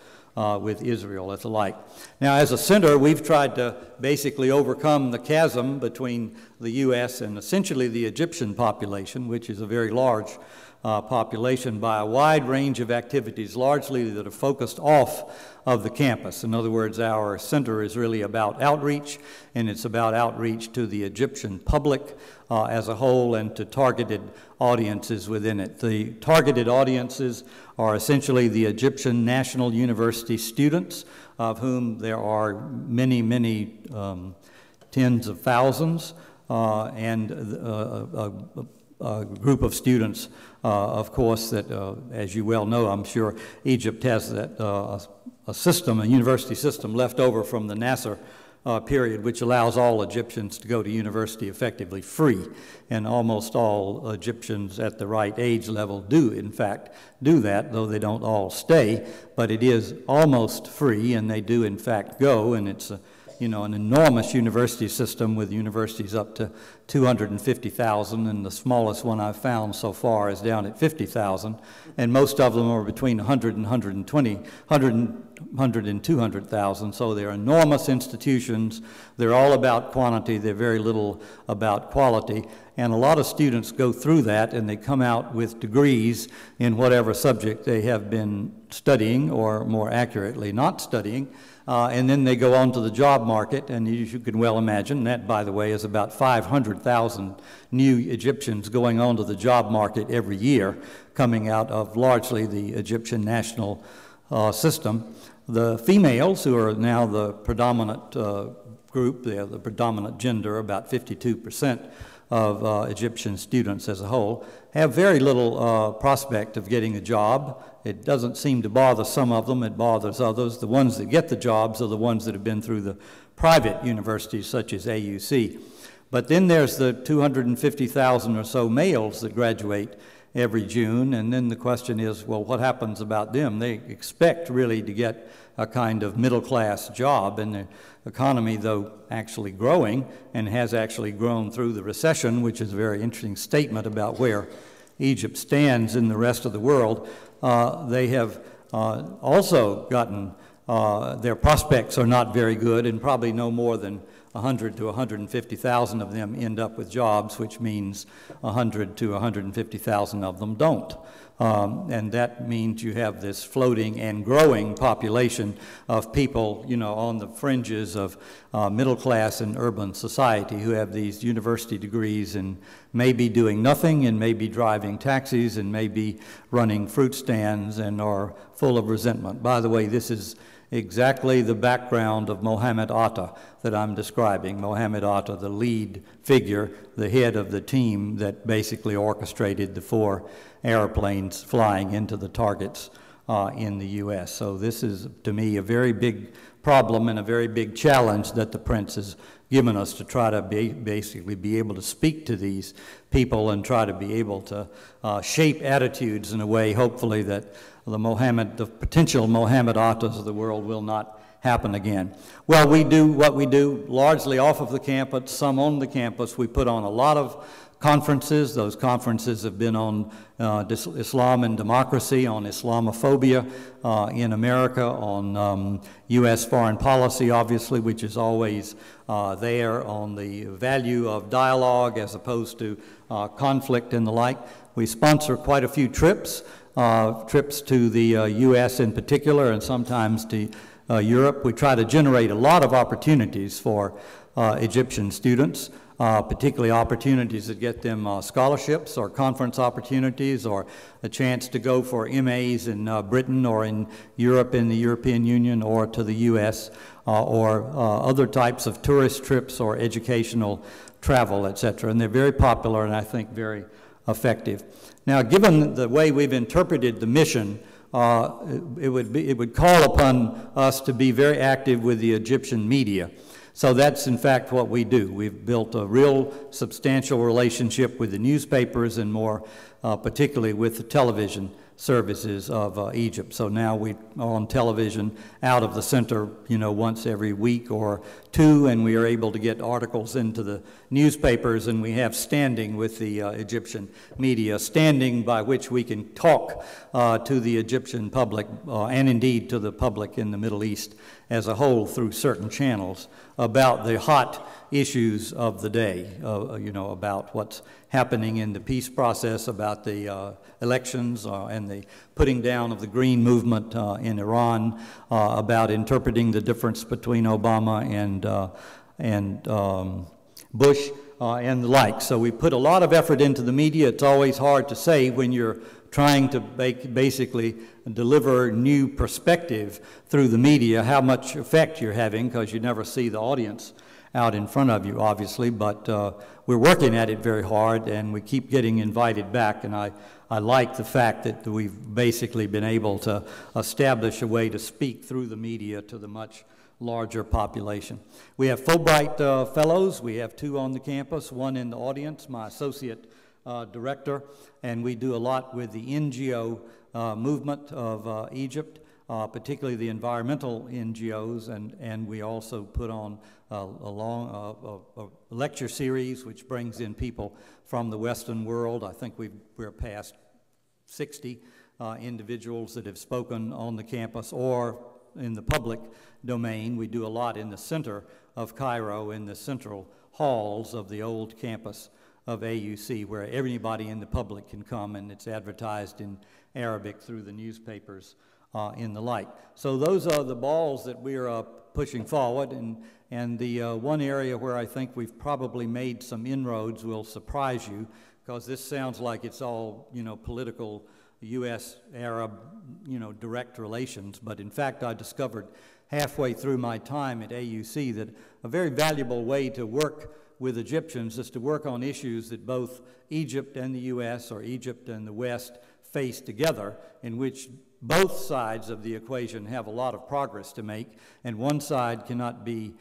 Speaker 4: with Israel as alike. Now, as a center, we've tried to basically overcome the chasm between the U.S. and essentially the Egyptian population, which is a very large population, by a wide range of activities, largely that are focused off of the campus. In other words, our center is really about outreach, and it's about outreach to the Egyptian public as a whole and to targeted audiences within it. The targeted audiences are essentially the Egyptian National University students, of whom there are many, many tens of thousands, and a group of students, of course, that, as you well know, I'm sure Egypt has that a system, a university system left over from the Nasser period, which allows all Egyptians to go to university effectively free. And almost all Egyptians at the right age level do, in fact, do that, though they don't all stay. But it is almost free, and they do, in fact, go. And it's an enormous university system with universities up to 250,000, and the smallest one I've found so far is down at 50,000, and most of them are between 100 and 120, 100 and 200,000, so they're enormous institutions. They're all about quantity, they're very little about quality, and a lot of students go through that and they come out with degrees in whatever subject they have been studying, or more accurately, not studying. And then they go on to the job market, and as you can well imagine, that, by the way, is about 500,000 new Egyptians going on to the job market every year, coming out of largely the Egyptian national system. The females, who are now the predominant group, they're the predominant gender, about 52% of Egyptian students as a whole, have very little prospect of getting a job. It doesn't seem to bother some of them, it bothers others. The ones that get the jobs are the ones that have been through the private universities such as AUC. But then there's the 250,000 or so males that graduate every June, and then the question is, well, what happens about them? They expect really to get a kind of middle-class job, and the economy, though actually growing, and has actually grown through the recession, which is a very interesting statement about where Egypt stands in the rest of the world, they have also gotten their prospects are not very good, and probably no more than 100 to 150,000 of them end up with jobs, which means 100 to 150,000 of them don't. And that means you have this floating and growing population of people, you know, on the fringes of middle class and urban society who have these university degrees and may be doing nothing and may be driving taxis and may be running fruit stands and are full of resentment. By the way, this is exactly the background of Mohammed Atta that I'm describing. Mohammed Atta, the lead figure, the head of the team that basically orchestrated the 4 airplanes flying into the targets in the U.S. So this is, to me, a very big problem and a very big challenge that the Prince has given us to try to basically be able to speak to these people and try to be able to shape attitudes in a way, hopefully, that the potential Mohammed Attas of the world will not happen again. Well, we do what we do largely off of the campus, some on the campus. We put on a lot of conferences. Those conferences have been on Islam and democracy, on Islamophobia in America, on U.S. foreign policy, obviously, which is always there, on the value of dialogue as opposed to conflict and the like. We sponsor quite a few trips to the U.S. in particular, and sometimes to Europe. We try to generate a lot of opportunities for Egyptian students, particularly opportunities that get them scholarships or conference opportunities or a chance to go for MAs in Britain or in Europe, in the European Union, or to the U.S., or other types of tourist trips or educational travel, etc. And they're very popular and I think very effective. Now, given the way we've interpreted the mission, it would call upon us to be very active with the Egyptian media. So that's in fact what we do. We've built a real substantial relationship with the newspapers and more particularly with the television services of Egypt. So now we are on television out of the center, you know, once every week or 2, and we are able to get articles into the newspapers, and we have standing with the Egyptian media, standing by which we can talk to the Egyptian public and indeed to the public in the Middle East as a whole through certain channels about the hot issues of the day, you know, about what's happening in the peace process, about the elections and the putting down of the Green Movement in Iran, about interpreting the difference between Obama and Bush and the like. So we put a lot of effort into the media. It's always hard to say when you're trying to basically deliver new perspective through the media how much effect you're having, because you never see the audience out in front of you, obviously, but we're working at it very hard, and we keep getting invited back, and I like the fact that we've basically been able to establish a way to speak through the media to the much larger population. We have Fulbright fellows. We have 2 on the campus, 1 in the audience, my associate director, and we do a lot with the NGO movement of Egypt, particularly the environmental NGOs, and we also put on a lecture series which brings in people from the Western world. I think we're past 60 individuals that have spoken on the campus or in the public domain. We do a lot in the center of Cairo, in the central halls of the old campus of AUC, where everybody in the public can come, and it's advertised in Arabic through the newspapers and the like. So those are the balls that we are pushing forward, and the one area where I think we've probably made some inroads will surprise you, because this sounds like it's all, you know, political U.S.-Arab, you know, direct relations, but in fact I discovered halfway through my time at AUC that a very valuable way to work with Egyptians is to work on issues that both Egypt and the U.S. or Egypt and the West face together, in which both sides of the equation have a lot of progress to make, and one side cannot be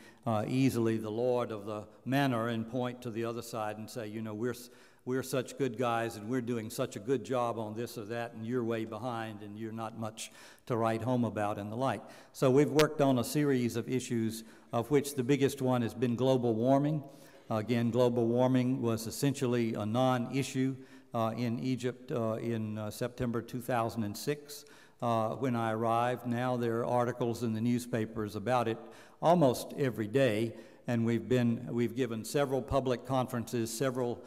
Speaker 4: easily the lord of the manor and point to the other side and say, you know, we're such good guys and we're doing such a good job on this or that, and you're way behind and you're not much to write home about and the like. So we've worked on a series of issues, of which the biggest one has been global warming. Again, global warming was essentially a non-issue in Egypt in September 2006. when I arrived. Now there are articles in the newspapers about it almost every day, and we've given several public conferences, several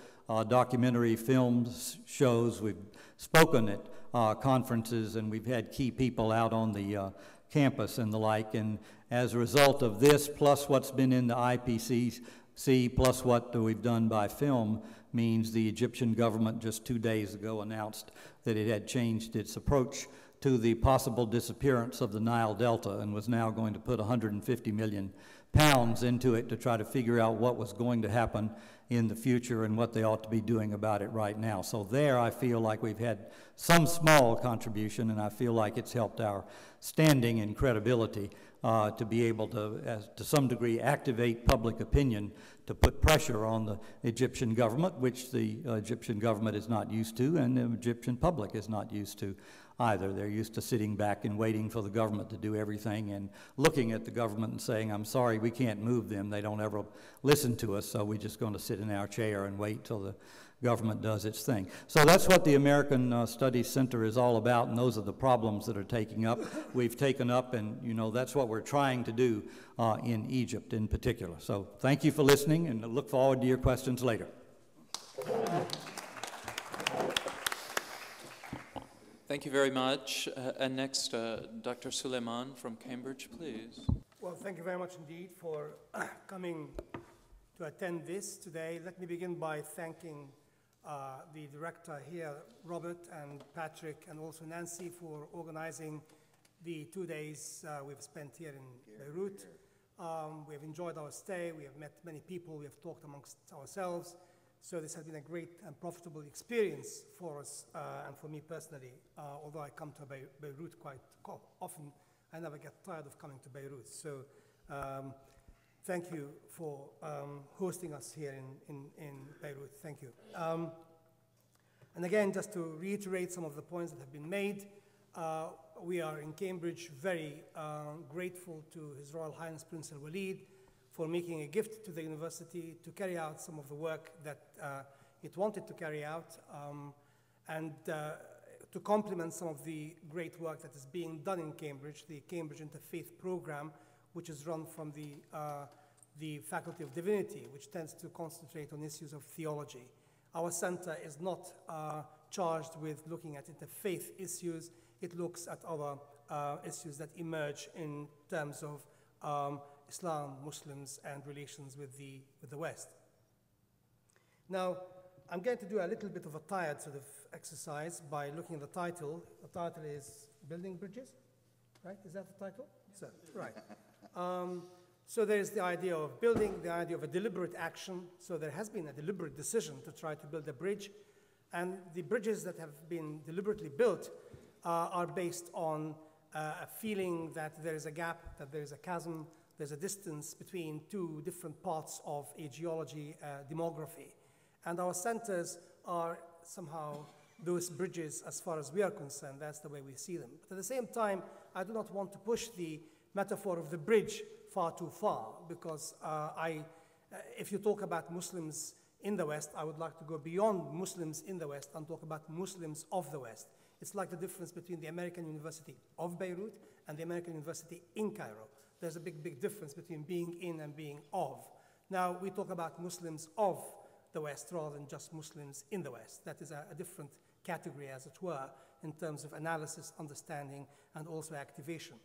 Speaker 4: documentary films shows. We've spoken at conferences, and we've had key people out on the campus and the like. And as a result of this, plus what's been in the IPCC, plus what we've done by film, means the Egyptian government just 2 days ago announced that it had changed its approach to the possible disappearance of the Nile Delta and was now going to put 150 million pounds into it to try to figure out what was going to happen in the future and what they ought to be doing about it right now. So there I feel like we've had some small contribution, and I feel like it's helped our standing and credibility to be able to some degree, activate public opinion to put pressure on the Egyptian government, which the Egyptian government is not used to, and the Egyptian public is not used to either. They're used to sitting back and waiting for the government to do everything and looking at the government and saying, I'm sorry, we can't move them. They don't ever listen to us, so we're just going to sit in our chair and wait till the government does its thing. So that's what the American Studies Center is all about, and those are the problems that are we've taken up, and you know that's what we're trying to do in Egypt in particular. So thank you for listening, and I look forward to your questions later.
Speaker 1: Thank you very much. And next, Dr. Suleiman from Cambridge, please.
Speaker 5: Well, thank you very much indeed for coming to attend this today. Let me begin by thanking the director here, Robert and Patrick, and also Nancy for organizing the 2 days we've spent here in Beirut. We have enjoyed our stay. We have met many people. We have talked amongst ourselves. So this has been a great and profitable experience for us and for me personally. Although I come to Beirut quite often, I never get tired of coming to Beirut. So thank you for hosting us here in Beirut. Thank you. And again, just to reiterate some of the points that have been made, we are in Cambridge very grateful to His Royal Highness Prince Alwaleed for making a gift to the university to carry out some of the work that it wanted to carry out and to complement some of the great work that is being done in Cambridge, the Cambridge Interfaith Program, which is run from the Faculty of Divinity, which tends to concentrate on issues of theology. Our center is not charged with looking at interfaith issues. It looks at other issues that emerge in terms of Islam, Muslims, and relations with the West. Now, I'm going to do a little bit of a tired sort of exercise by looking at the title. The title is Building Bridges, right? Is that the title? So, right. So there's the idea of building, the idea of a deliberate action. So there has been a deliberate decision to try to build a bridge. And the bridges that have been deliberately built are based on a feeling that there is a gap, that there is a chasm, there's a distance between two different parts of a geology demography. And our centers are somehow those bridges as far as we are concerned. That's the way we see them. But at the same time, I do not want to push the metaphor of the bridge far too far, because if you talk about Muslims in the West, I would like to go beyond Muslims in the West and talk about Muslims of the West. It's like the difference between the American University of Beirut and the American University in Cairo. There's a big, big difference between being in and being of. Now, we talk about Muslims of the West rather than just Muslims in the West. That is a different category, as it were, in terms of analysis, understanding, and also activation.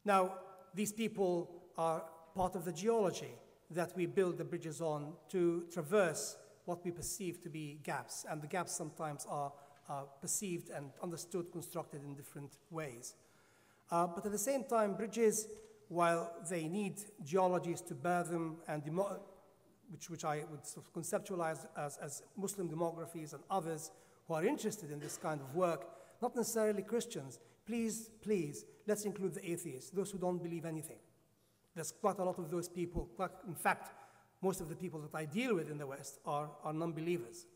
Speaker 5: Now, these people are part of the geology that we build the bridges on to traverse what we perceive to be gaps, and the gaps sometimes are perceived and understood, constructed in different ways. But at the same time, bridges, while they need geologies to bear them, and which I would sort of conceptualize as Muslim demographies and others who are interested in this kind of work, not necessarily Christians. Please, please, let's include the atheists, those who don't believe anything. There's quite a lot of those people. In fact, most of the people that I deal with in the West are non-believers.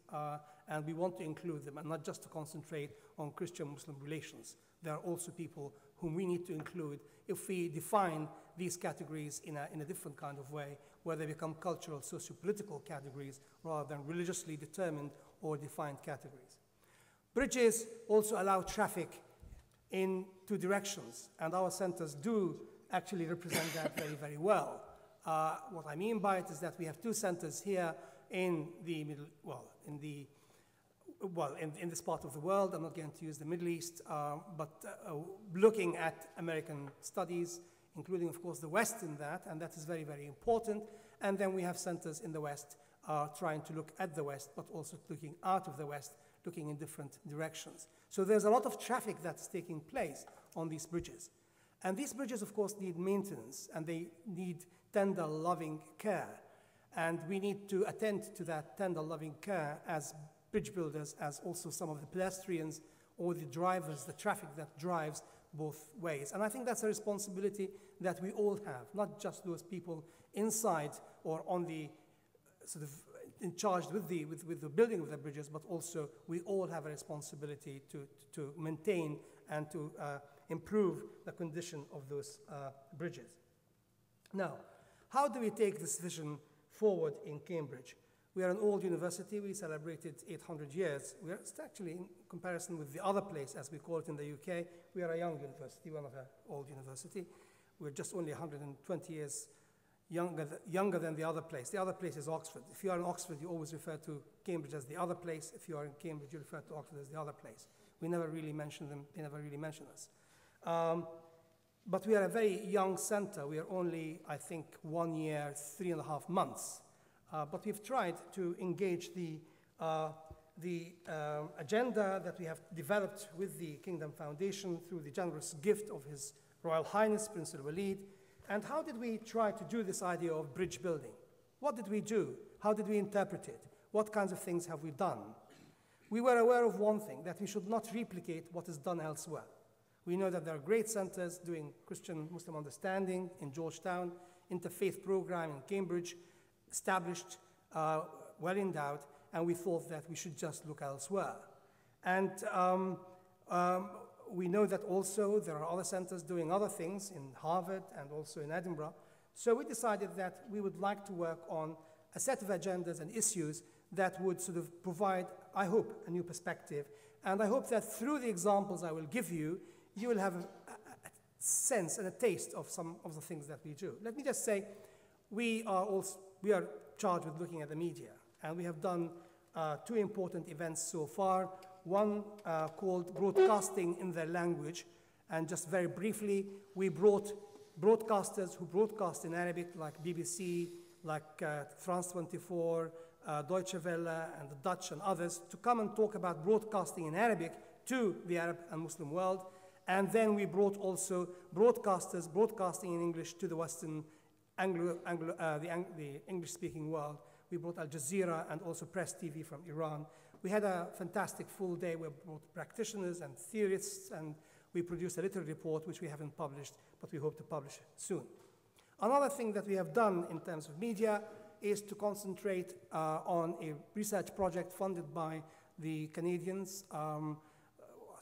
Speaker 5: And we want to include them, and not just to concentrate on Christian-Muslim relations. There are also people whom we need to include if we define these categories in a different kind of way, where they become cultural, socio-political categories rather than religiously determined or defined categories. Bridges also allow traffic in two directions, and our centers do actually represent that very, very well. What I mean by it is that we have two centers here in the middle, in this part of the world. I'm not going to use the Middle East, but looking at American studies, including, of course, the West in that, and that is very, very important. And then we have centers in the West trying to look at the West, but also looking out of the West, looking in different directions. So there's a lot of traffic that's taking place on these bridges. And these bridges, of course, need maintenance, and they need tender, loving care. And we need to attend to that tender, loving care as bridge builders, as also some of the pedestrians or the drivers, the traffic that drives both ways. And I think that's a responsibility that we all have, not just those people inside or on the sort of in charge with the building of the bridges, but also we all have a responsibility to maintain and to improve the condition of those bridges. Now, how do we take this vision forward in Cambridge? We are an old university. We celebrated 800 years. We are actually, in comparison with the other place, as we call it in the UK, we are a young university. We're not an old university. We're just only 120 years younger than the other place. The other place is Oxford. If you are in Oxford, you always refer to Cambridge as the other place. If you are in Cambridge, you refer to Oxford as the other place. We never really mention them. They never really mention us. But we are a very young center. We are only, I think, 1 year, 3.5 months. But we've tried to engage the agenda that we have developed with the Kingdom Foundation through the generous gift of His Royal Highness, Prince Alwaleed. And how did we try to do this idea of bridge building? What did we do? How did we interpret it? What kinds of things have we done? We were aware of one thing, that we should not replicate what is done elsewhere. We know that there are great centers doing Christian-Muslim understanding in Georgetown, interfaith program in Cambridge, established, well endowed, and we thought that we should just look elsewhere. And we know that also there are other centers doing other things in Harvard and also in Edinburgh. So we decided that we would like to work on a set of agendas and issues that would sort of provide, I hope, a new perspective. And I hope that through the examples I will give you, you will have a sense and a taste of some of the things that we do. Let me just say, we are charged with looking at the media, and we have done 2 important events so far. One called Broadcasting in Their Language, and just very briefly, we brought broadcasters who broadcast in Arabic, like BBC, like France 24, Deutsche Welle, and the Dutch and others, to come and talk about broadcasting in Arabic to the Arab and Muslim world. And then we brought also broadcasters broadcasting in English to the Western the English-speaking world. We brought Al Jazeera and also Press TV from Iran. We had a fantastic full day. We brought practitioners and theorists, and we produced a little report, which we haven't published, but we hope to publish soon. Another thing that we have done in terms of media is to concentrate on a research project funded by the Canadians,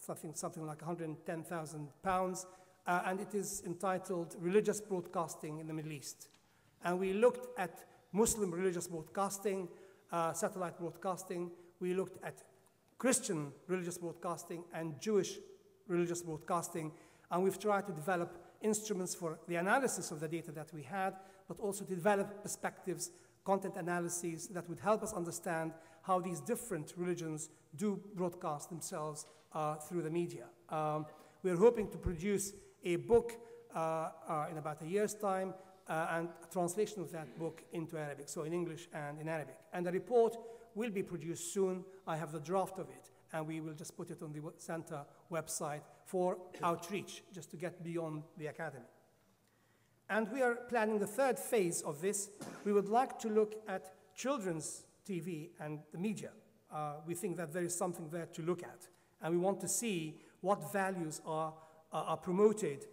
Speaker 5: something like £110,000, and it is entitled Religious Broadcasting in the Middle East. And we looked at Muslim religious broadcasting, satellite broadcasting. We looked at Christian religious broadcasting and Jewish religious broadcasting, and we've tried to develop instruments for the analysis of the data that we had, but also to develop perspectives, content analyses that would help us understand how these different religions do broadcast themselves through the media. We're hoping to produce a book in about a year's time, and a translation of that book into Arabic, so in English and in Arabic. And the report will be produced soon. I have the draft of it, and we will just put it on the center website for outreach, just to get beyond the academy. And we are planning the 3rd phase of this. We would like to look at children's TV and the media. We think that there is something there to look at, and we want to see what values are promoted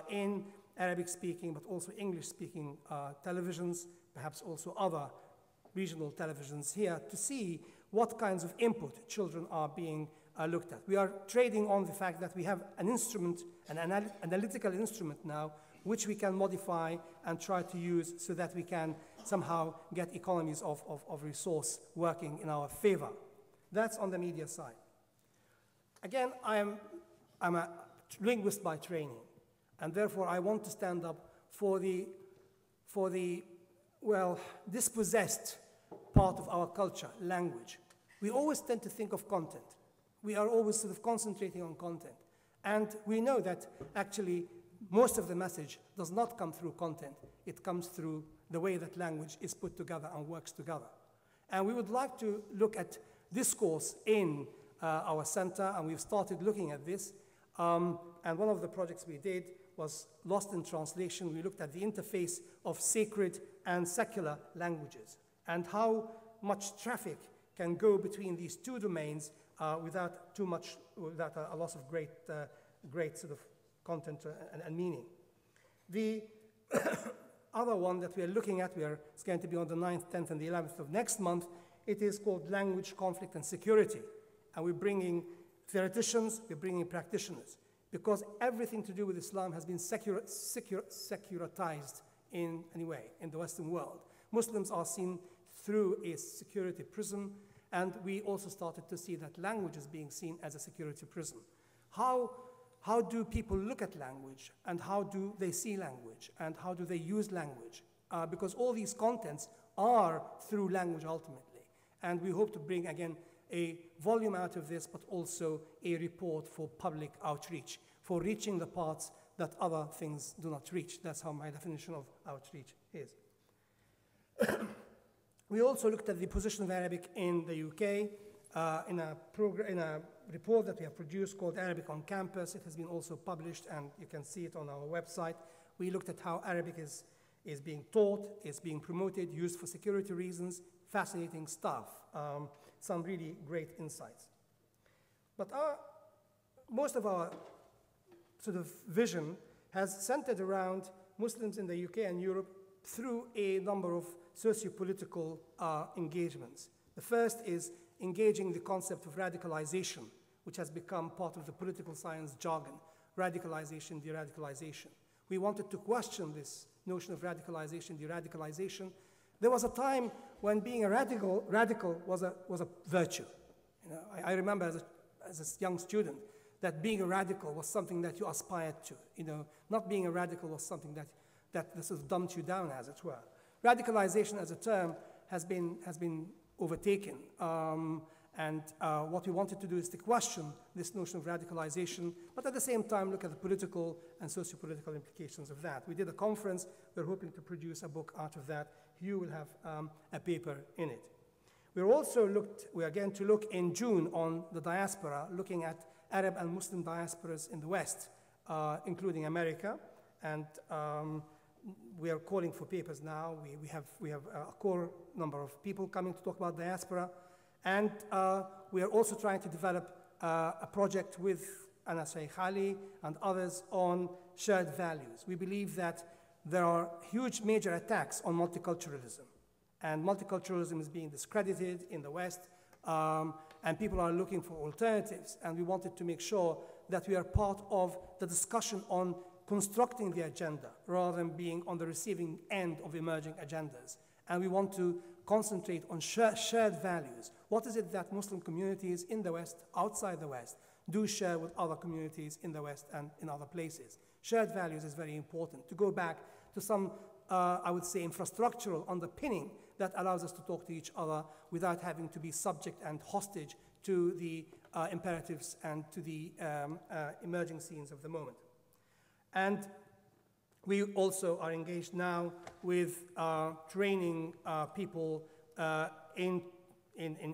Speaker 5: in Arabic-speaking, but also English-speaking televisions, perhaps also other regional televisions here, to see what kinds of input children are being looked at. We are trading on the fact that we have an instrument, an analytical instrument now, which we can modify and try to use so that we can somehow get economies of resource working in our favor. That's on the media side. Again, I'm a linguist by training, and therefore I want to stand up for the well, dispossessed part of our culture, language. We always tend to think of content. We are always sort of concentrating on content. And we know that actually most of the message does not come through content. It comes through the way that language is put together and works together. And we would like to look at discourse in our center, and we've started looking at this. And one of the projects we did was Lost in Translation. We looked at the interface of sacred and secular languages and how much traffic can go between these two domains without a loss of great sort of content and meaning. The other one that we are looking at, it's going to be on the 9th, 10th, and the 11th of next month. It is called Language, Conflict, and Security. And we're bringing theoreticians, we're bringing practitioners, because everything to do with Islam has been securitized in any way in the Western world. Muslims are seen through a security prism, and we also started to see that language is being seen as a security prism. How do people look at language, and how do they see language, and how do they use language? Because all these contents are through language ultimately. And we hope to bring, again, a volume out of this, but also a report for public outreach, for reaching the parts that other things do not reach. That's how my definition of outreach is. We also looked at the position of Arabic in the UK in a report that we have produced called Arabic on Campus. It has been also published, and you can see it on our website. We looked at how Arabic is being taught, is being promoted, used for security reasons. Fascinating stuff. Some really great insights. But most of our sort of vision has centered around Muslims in the UK and Europe through a number of socio-political engagements. The first is engaging the concept of radicalization, which has become part of the political science jargon, radicalization, de-radicalization. We wanted to question this notion of radicalization, de-radicalization. There was a time when being a radical was a virtue. You know, I remember as a young student that being a radical was something that you aspired to. You know, not being a radical was something that sort of dumbed you down, as it were. Radicalization as a term has been overtaken. And what we wanted to do is to question this notion of radicalization, but at the same time look at the political and socio-political implications of that. We did a conference. We're hoping to produce a book out of that. Hugh will have a paper in it. We're going to look in June on the diaspora, looking at Arab and Muslim diasporas in the West, including America. And we are calling for papers now. We have a core number of people coming to talk about diaspora. And we are also trying to develop a project with Anas Sheikh Ali and others on shared values. We believe that there are huge major attacks on multiculturalism. And multiculturalism is being discredited in the West. And people are looking for alternatives. And we wanted to make sure that we are part of the discussion on constructing the agenda rather than being on the receiving end of emerging agendas. And we want to concentrate on shared values. What is it that Muslim communities in the West, outside the West, do share with other communities in the West and in other places? Shared values is very important. To go back to some, I would say, infrastructural underpinning that allows us to talk to each other without having to be subject and hostage to the imperatives and to the emerging scenes of the moment. And we also are engaged now with training people in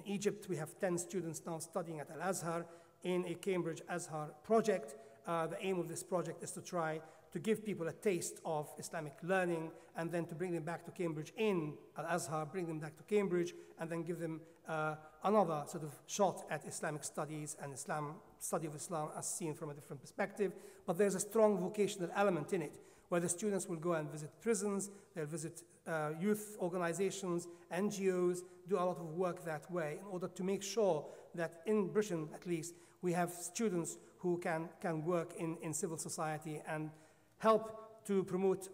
Speaker 5: Egypt. We have 10 students now studying at Al-Azhar in a Cambridge Azhar project. The aim of this project is to try to give people a taste of Islamic learning and then to bring them back to Cambridge in Al-Azhar, bring them back to Cambridge, and then give them another sort of shot at Islamic studies and study of Islam as seen from a different perspective. But there's a strong vocational element in it, where the students will go and visit prisons, they'll visit youth organizations, NGOs, do a lot of work that way in order to make sure that in Britain, at least, we have students who can work in civil society and help to promote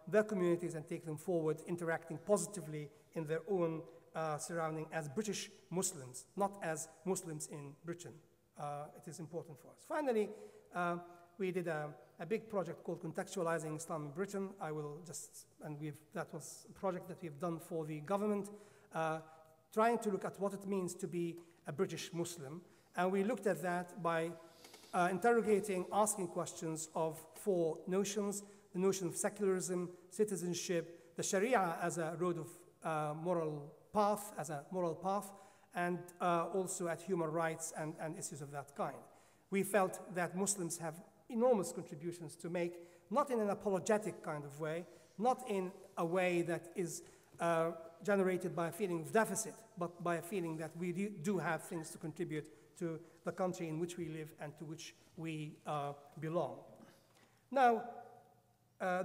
Speaker 5: their communities and take them forward, interacting positively in their own surrounding as British Muslims, not as Muslims in Britain. It is important for us. Finally, we did a big project called Contextualizing Islam in Britain. That was a project that we've done for the government, trying to look at what it means to be a British Muslim. And we looked at that by interrogating, asking questions of 4 notions: the notion of secularism, citizenship, the Sharia as a road of moral path, and also at human rights and issues of that kind. We felt that Muslims have enormous contributions to make, not in an apologetic kind of way, not in a way that is generated by a feeling of deficit, but by a feeling that we do have things to contribute to the country in which we live and to which we belong. Now,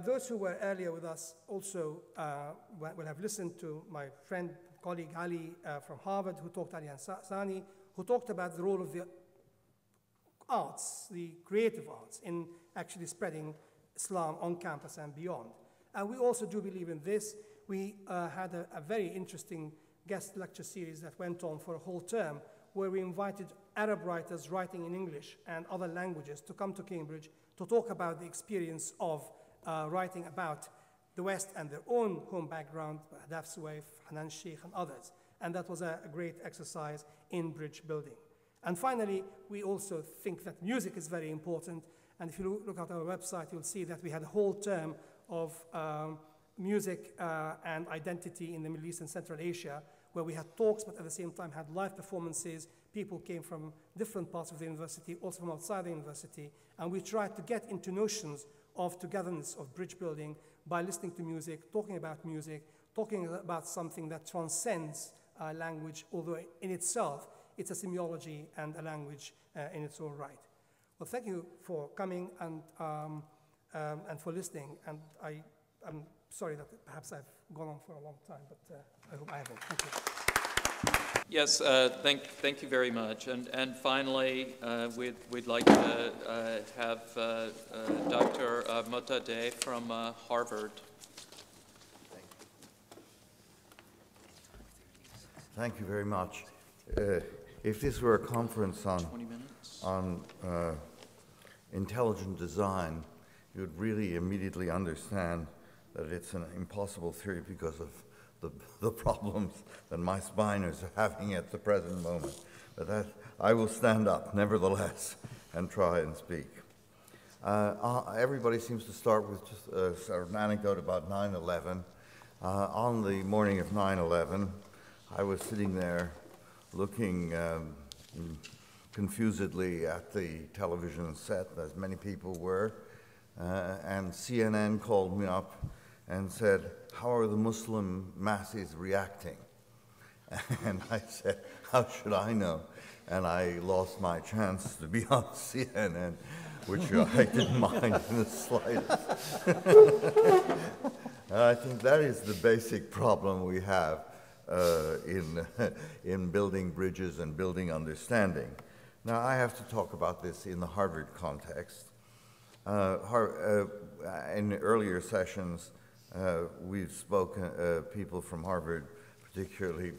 Speaker 5: those who were earlier with us also will have listened to my friend, colleague Ali from Harvard, who talked, Ali Ansani, who talked about the role of the arts, the creative arts, in actually spreading Islam on campus and beyond. And we also do believe in this. We had a very interesting guest lecture series that went on for a whole term, where we invited Arab writers writing in English and other languages to come to Cambridge to talk about the experience of writing about the West and their own home background, Hadaf Suwaif, Hanan Sheikh, and others. And that was a great exercise in bridge building. And finally, we also think that music is very important. And if you look at our website, you'll see that we had a whole term of music and identity in the Middle East and Central Asia, where we had talks, but at the same time had live performances. People came from different parts of the university, also from outside the university, and we tried to get into notions of togetherness, of bridge building, by listening to music, talking about something that transcends language, although in itself, it's a semiology and a language in its own right. Well, thank you for coming and for listening, and I'm sorry that perhaps I've gone on for a long time, but I hope I haven't. Thank you.
Speaker 1: Yes, thank you very much. And finally, we'd like to have Dr. Motadeh from Harvard.
Speaker 6: Thank you very much. If this were a conference on intelligent design, you would really immediately understand that it's an impossible theory because of the problems that my spine is having at the present moment. But I will stand up, nevertheless, and try and speak. Everybody seems to start with just sort of an anecdote about 9/11. On the morning of 9/11, I was sitting there looking confusedly at the television set, as many people were, and CNN called me up and said, "How are the Muslim masses reacting?" And I said, "How should I know?" And I lost my chance to be on CNN, which I didn't mind in the slightest. And I think that is the basic problem we have in building bridges and building understanding. Now, I have to talk about this in the Harvard context. In earlier sessions, we've spoken, people from Harvard, particularly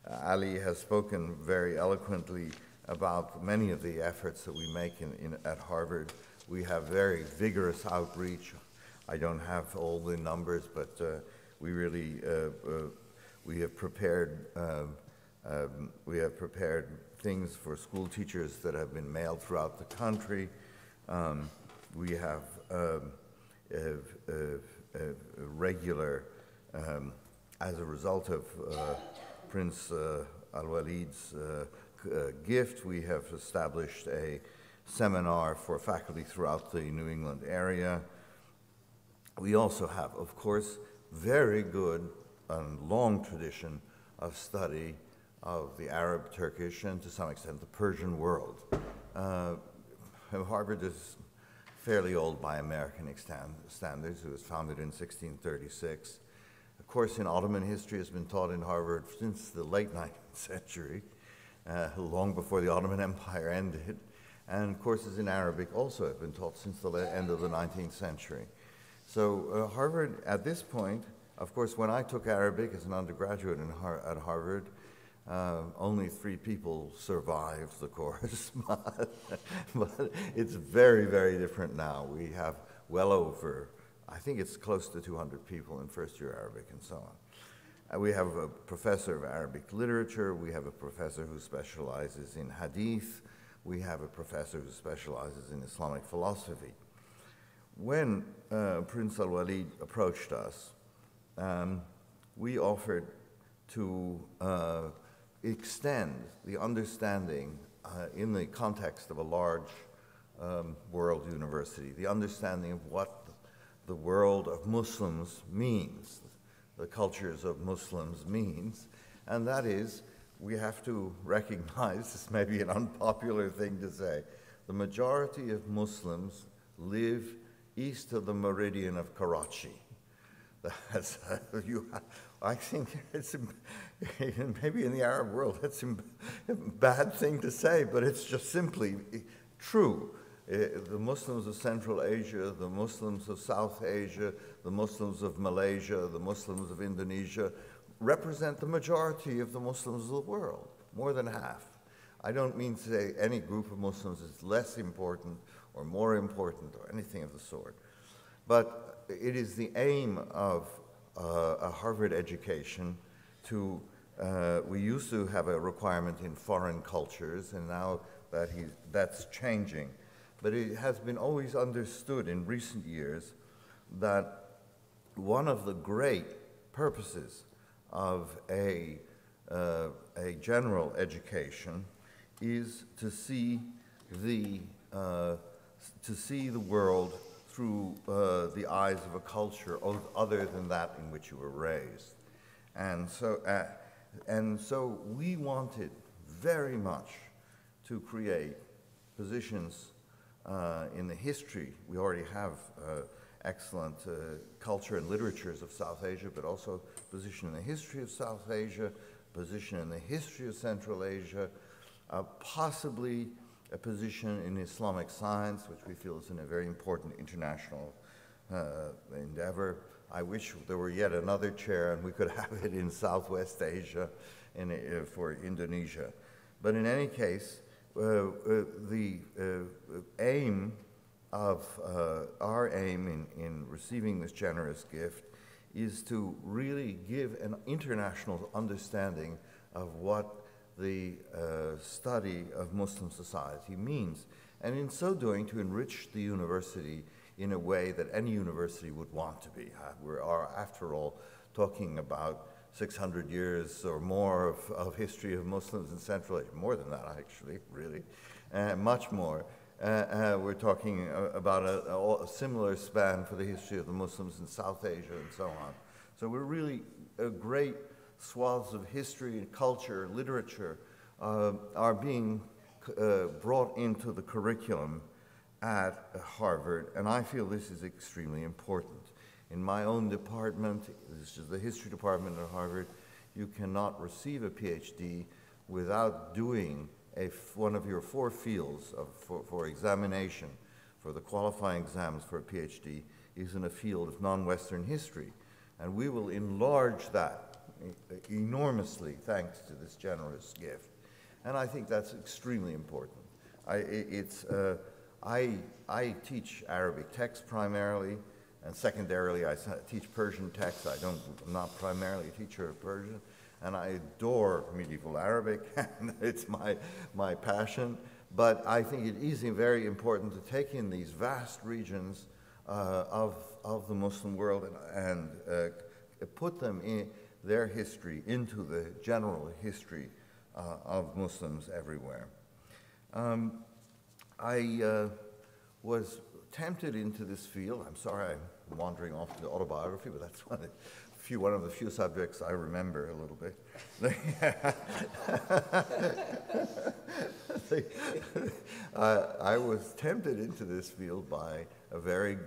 Speaker 6: Ali has spoken very eloquently about many of the efforts that we make at Harvard. We have very vigorous outreach. I don't have all the numbers, but we really we have prepared things for school teachers that have been mailed throughout the country. We have regular, as a result of Prince Alwaleed's gift, we have established a seminar for faculty throughout the New England area. We also have, of course, very good and long tradition of study of the Arab, Turkish, and to some extent the Persian world. Harvard is fairly old by American standards. It was founded in 1636. A course in Ottoman history has been taught in Harvard since the late 19th century, long before the Ottoman Empire ended. And courses in Arabic also have been taught since the end of the 19th century. So Harvard, at this point, of course, when I took Arabic as an undergraduate at Harvard, Only 3 people survived the course, but it's very, very different now. We have well over, I think it's close to 200 people in first-year Arabic and so on. We have a professor of Arabic literature, we have a professor who specializes in hadith, we have a professor who specializes in Islamic philosophy. When Prince Alwaleed approached us, we offered to extend the understanding in the context of a large world university, the understanding of what the world of Muslims means, the cultures of Muslims means, and that is, we have to recognize, this may be an unpopular thing to say, the majority of Muslims live east of the meridian of Karachi. That's, I think it's, maybe in the Arab world, that's a bad thing to say, but it's just simply true. The Muslims of Central Asia, the Muslims of South Asia, the Muslims of Malaysia, the Muslims of Indonesia represent the majority of the Muslims of the world, more than half. I don't mean to say any group of Muslims is less important or more important or anything of the sort, but it is the aim of a Harvard education to, we used to have a requirement in foreign cultures, and now that's changing. But it has been always understood in recent years that one of the great purposes of a general education is to see the world through the eyes of a culture other than that in which you were raised. And so we wanted very much to create positions in the history. We already have excellent culture and literatures of South Asia, but also position in the history of South Asia, position in the history of Central Asia, possibly a position in Islamic science, which we feel is a very important international endeavor. I wish there were yet another chair and we could have it in Southwest Asia for Indonesia. But in any case, the aim of our aim in receiving this generous gift is to really give an international understanding of what the study of Muslim society means, and in so doing to enrich the university in a way that any university would want to be. We are, after all, talking about 600 years or more of history of Muslims in Central Asia, more than that actually, really, much more. We're talking about a similar span for the history of the Muslims in South Asia and so on. So we're really a great swaths of history and culture, literature, are being brought into the curriculum at Harvard, and I feel this is extremely important. In my own department, this is the history department at Harvard, you cannot receive a PhD without doing one of your 4 fields for examination, for the qualifying exams for a PhD, is in a field of non-Western history. And we will enlarge that enormously thanks to this generous gift. And I think that's extremely important. I teach Arabic text primarily, and secondarily I teach Persian text. I'm not primarily a teacher of Persian, and I adore medieval Arabic, and it's my passion. But I think it is very important to take in these vast regions of the Muslim world and put them in their history into the general history of Muslims everywhere. I was tempted into this field. I'm sorry I'm wandering off to autobiography, but that's one of the few subjects I remember a little bit. I was tempted into this field by a very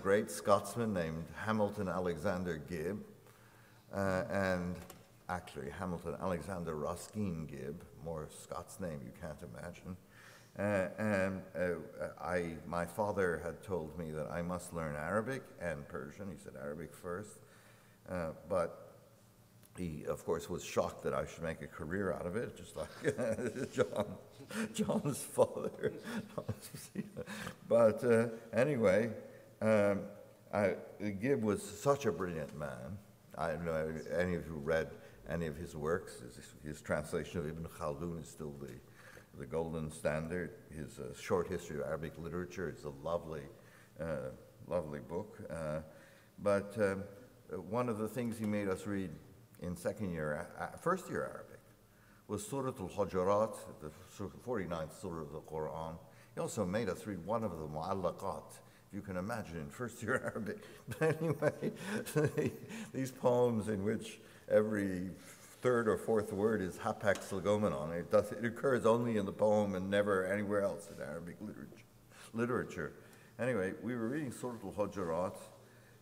Speaker 6: great Scotsman named Hamilton Alexander Gibb, and actually Hamilton Alexander Ruskin Gibb, more Scots name you can't imagine. My father had told me that I must learn Arabic and Persian. He said Arabic first, but He, of course, was shocked that I should make a career out of it, just like John's father. But anyway, Gibb was such a brilliant man. I don't know if any of you read any of his works. His translation of Ibn Khaldun is still the golden standard. His short history of Arabic literature is a lovely, lovely book. But one of the things he made us read in first year Arabic was Surah Al-Hujurat, the 49th Surah of the Quran. He also made us read one of the Mu'allaqat, if you can imagine, in first year Arabic. But anyway, these poems in which every third or fourth word is hapak slegomenon. It occurs only in the poem and never anywhere else in Arabic literature. Anyway, we were reading Surah Al-Hujurat,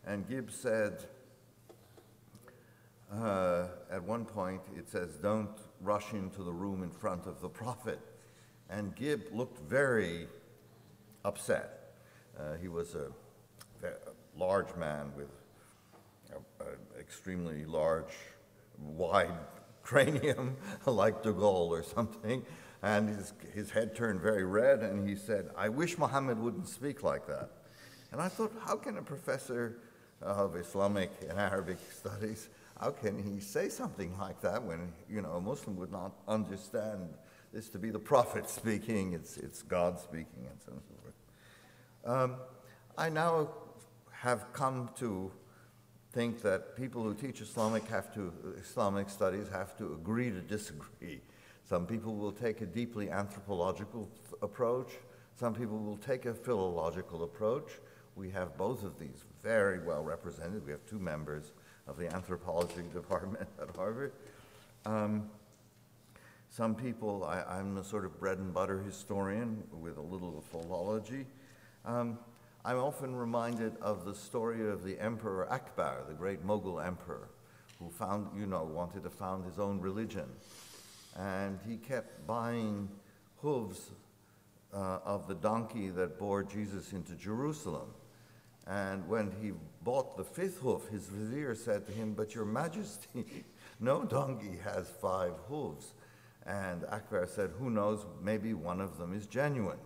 Speaker 6: and Gibb said, at one point, it says, "Don't rush into the room in front of the Prophet." And Gibb looked very upset. He was a large man with an extremely large, wide cranium, like de Gaulle or something, and his head turned very red, and he said, "I wish Muhammad wouldn't speak like that." And I thought, how can a professor of Islamic and Arabic studies, how can he say something like that when, you know, a Muslim would not understand this to be the Prophet speaking, it's God speaking, and so forth. I now have come to think that people who teach Islamic studies have to agree to disagree. Some people will take a deeply anthropological approach. Some people will take a philological approach. We have both of these very well represented. We have two members of the anthropology department at Harvard. Some people, I'm a sort of bread and butter historian with a little philology. I'm often reminded of the story of the Emperor Akbar, the great Mughal emperor, who wanted to found his own religion. And he kept buying hooves of the donkey that bore Jesus into Jerusalem. And when he bought the fifth hoof, his vizier said to him, "But your majesty, no donkey has 5 hooves." And Akbar said, "Who knows, maybe one of them is genuine."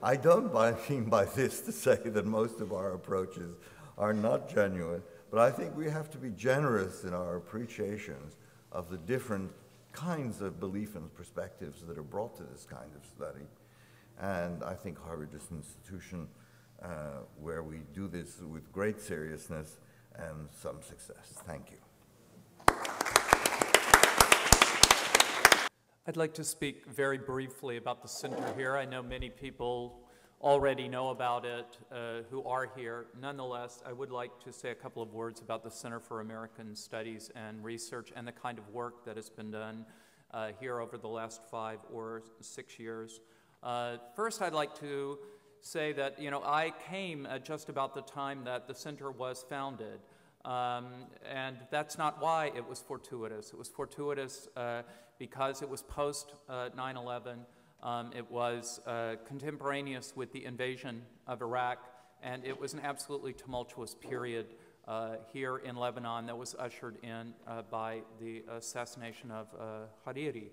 Speaker 6: I don't mean by this to say that most of our approaches are not genuine, but I think we have to be generous in our appreciations of the different kinds of belief and perspectives that are brought to this kind of study. And I think Harvard is an institution where we do this with great seriousness and some success. Thank you.
Speaker 1: I'd like to speak very briefly about the center here. I know many people already know about it who are here. Nonetheless, I would like to say a couple of words about the Center for American Studies and Research and the kind of work that has been done here over the last 5 or 6 years. First, I'd like to say that, I came at just about the time that the center was founded. And that's not why it was fortuitous. It was fortuitous because it was post 9/11. It was contemporaneous with the invasion of Iraq, and it was an absolutely tumultuous period here in Lebanon that was ushered in by the assassination of Hariri.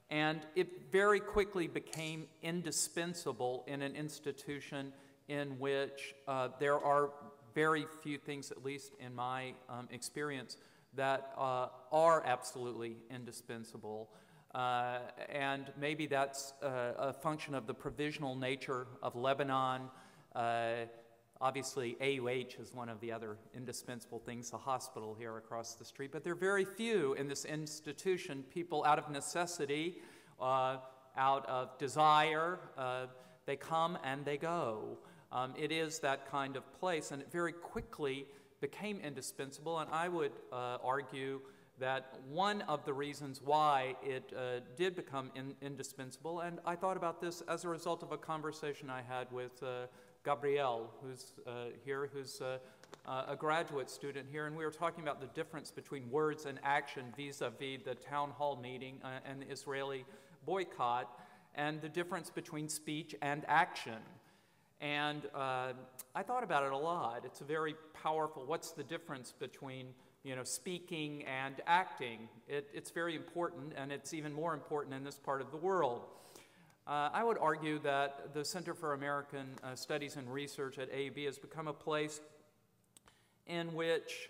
Speaker 1: And it very quickly became indispensable in an institution in which there are very few things, at least in my experience, that are absolutely indispensable. And maybe that's a function of the provisional nature of Lebanon. Obviously, AUH is one of the other indispensable things, the hospital here across the street. But there are very few in this institution, people out of necessity, out of desire, they come and they go. It is that kind of place, and it very quickly became indispensable, and I would argue that one of the reasons why it did become indispensable, and I thought about this as a result of a conversation I had with Gabrielle, who's here, who's a graduate student here, and we were talking about the difference between words and action vis-a-vis the town hall meeting and the Israeli boycott, and the difference between speech and action. And I thought about it a lot. It's a very powerful, what's the difference between, you know, speaking and acting? It's very important, and it's even more important in this part of the world. I would argue that the Center for American Studies and Research at AUB has become a place in which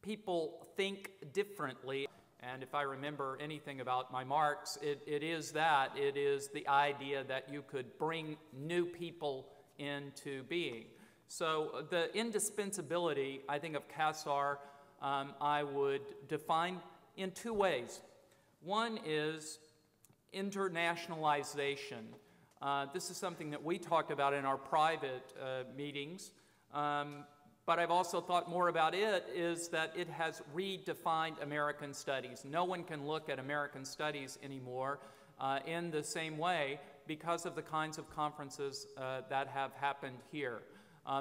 Speaker 1: people think differently. And if I remember anything about my marks, it is that. It is the idea that you could bring new people into being. So the indispensability, I think, of CASAR, I would define in two ways. One is internationalization. This is something that we talked about in our private meetings, but I've also thought more about it, is that it has redefined American studies. No one can look at American studies anymore in the same way because of the kinds of conferences that have happened here,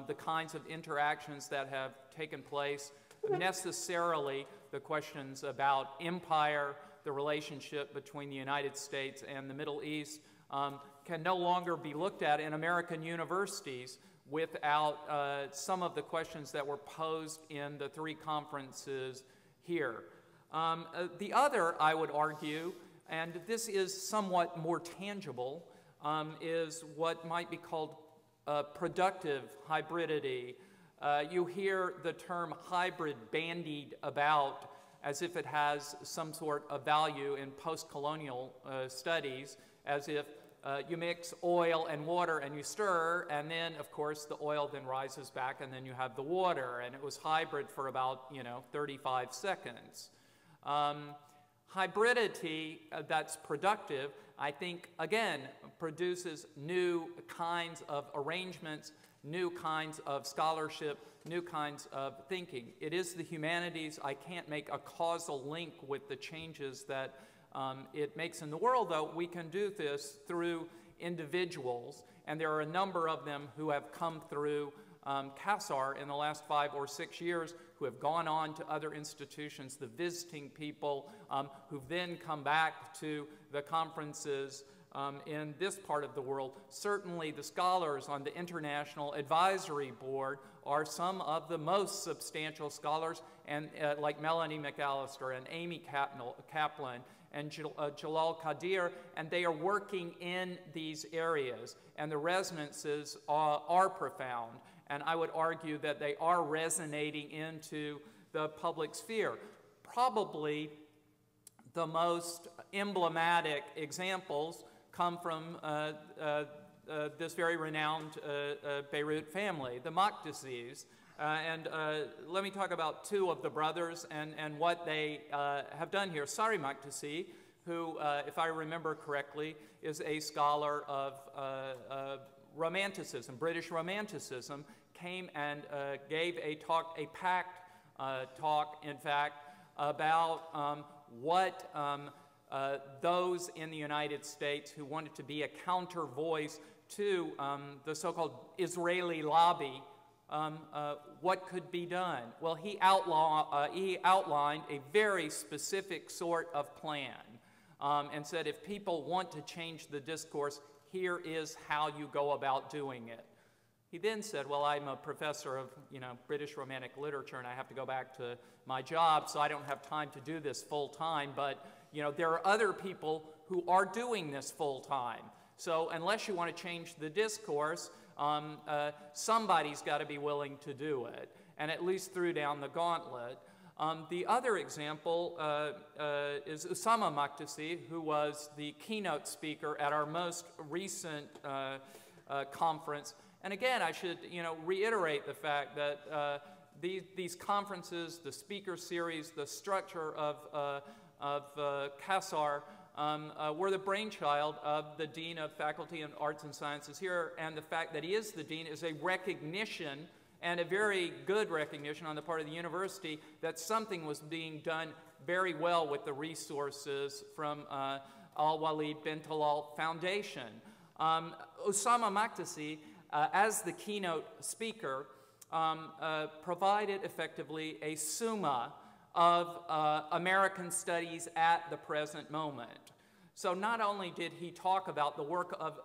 Speaker 1: the kinds of interactions that have taken place. Necessarily, the questions about empire, the relationship between the United States and the Middle East can no longer be looked at in American universities without some of the questions that were posed in the three conferences here. The other, I would argue, and this is somewhat more tangible, is what might be called productive hybridity. You hear the term hybrid bandied about as if it has some sort of value in post-colonial studies, as if you mix oil and water and you stir, and then, of course, the oil then rises back and then you have the water, and it was hybrid for about, 35 seconds. Hybridity that's productive, I think, again, produces new kinds of arrangements, new kinds of scholarship, new kinds of thinking. It is the humanities. I can't make a causal link with the changes that it makes in the world, though we can do this through individuals, and there are a number of them who have come through CASAR in the last 5 or 6 years, who have gone on to other institutions, the visiting people who've then come back to the conferences in this part of the world. Certainly the scholars on the International Advisory Board are some of the most substantial scholars, and like Melanie McAllister and Amy Kaplan and Jalal Qadir, and they are working in these areas, and the resonances are profound, and I would argue that they are resonating into the public sphere. Probably the most emblematic examples come from this very renowned Beirut family, the Maqdisi's. And let me talk about two of the brothers and what they have done here. Sari Maqdisi, who, if I remember correctly, is a scholar of Romanticism, British Romanticism, came and gave a talk, a packed talk, in fact, about what those in the United States who wanted to be a counter voice to the so-called Israeli lobby, what could be done? Well, he outlined a very specific sort of plan and said, if people want to change the discourse, here is how you go about doing it. He then said, well, I'm a professor of, British Romantic literature, and I have to go back to my job, so I don't have time to do this full time, but, there are other people who are doing this full time. So unless you want to change the discourse, somebody's got to be willing to do it, and at least threw down the gauntlet. The other example is Usama Maqdisi, who was the keynote speaker at our most recent conference. And again, I should reiterate the fact that these conferences, the speaker series, the structure of CASAR were the brainchild of the Dean of Faculty of Arts and Sciences here, and the fact that he is the Dean is a recognition, and a very good recognition on the part of the university, that something was being done very well with the resources from Alwaleed Bin Talal Foundation. Usama Maqdisi, as the keynote speaker, provided effectively a summa of American studies at the present moment. So not only did he talk about the work of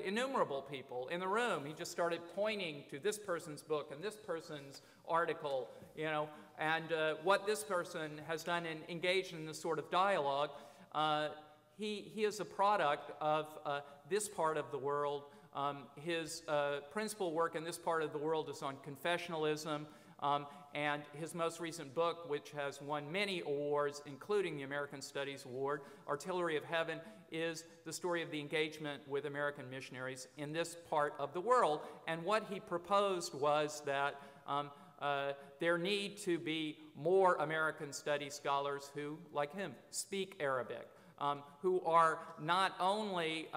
Speaker 1: innumerable people in the room, he just started pointing to this person's book and this person's article, you know, and what this person has done and engaged in this sort of dialogue. He is a product of this part of the world. His principal work in this part of the world is on confessionalism, and his most recent book, which has won many awards, including the American Studies Award, Artillery of Heaven, is the story of the engagement with American missionaries in this part of the world. And what he proposed was that there need to be more American studies scholars who, like him, speak Arabic, who are not only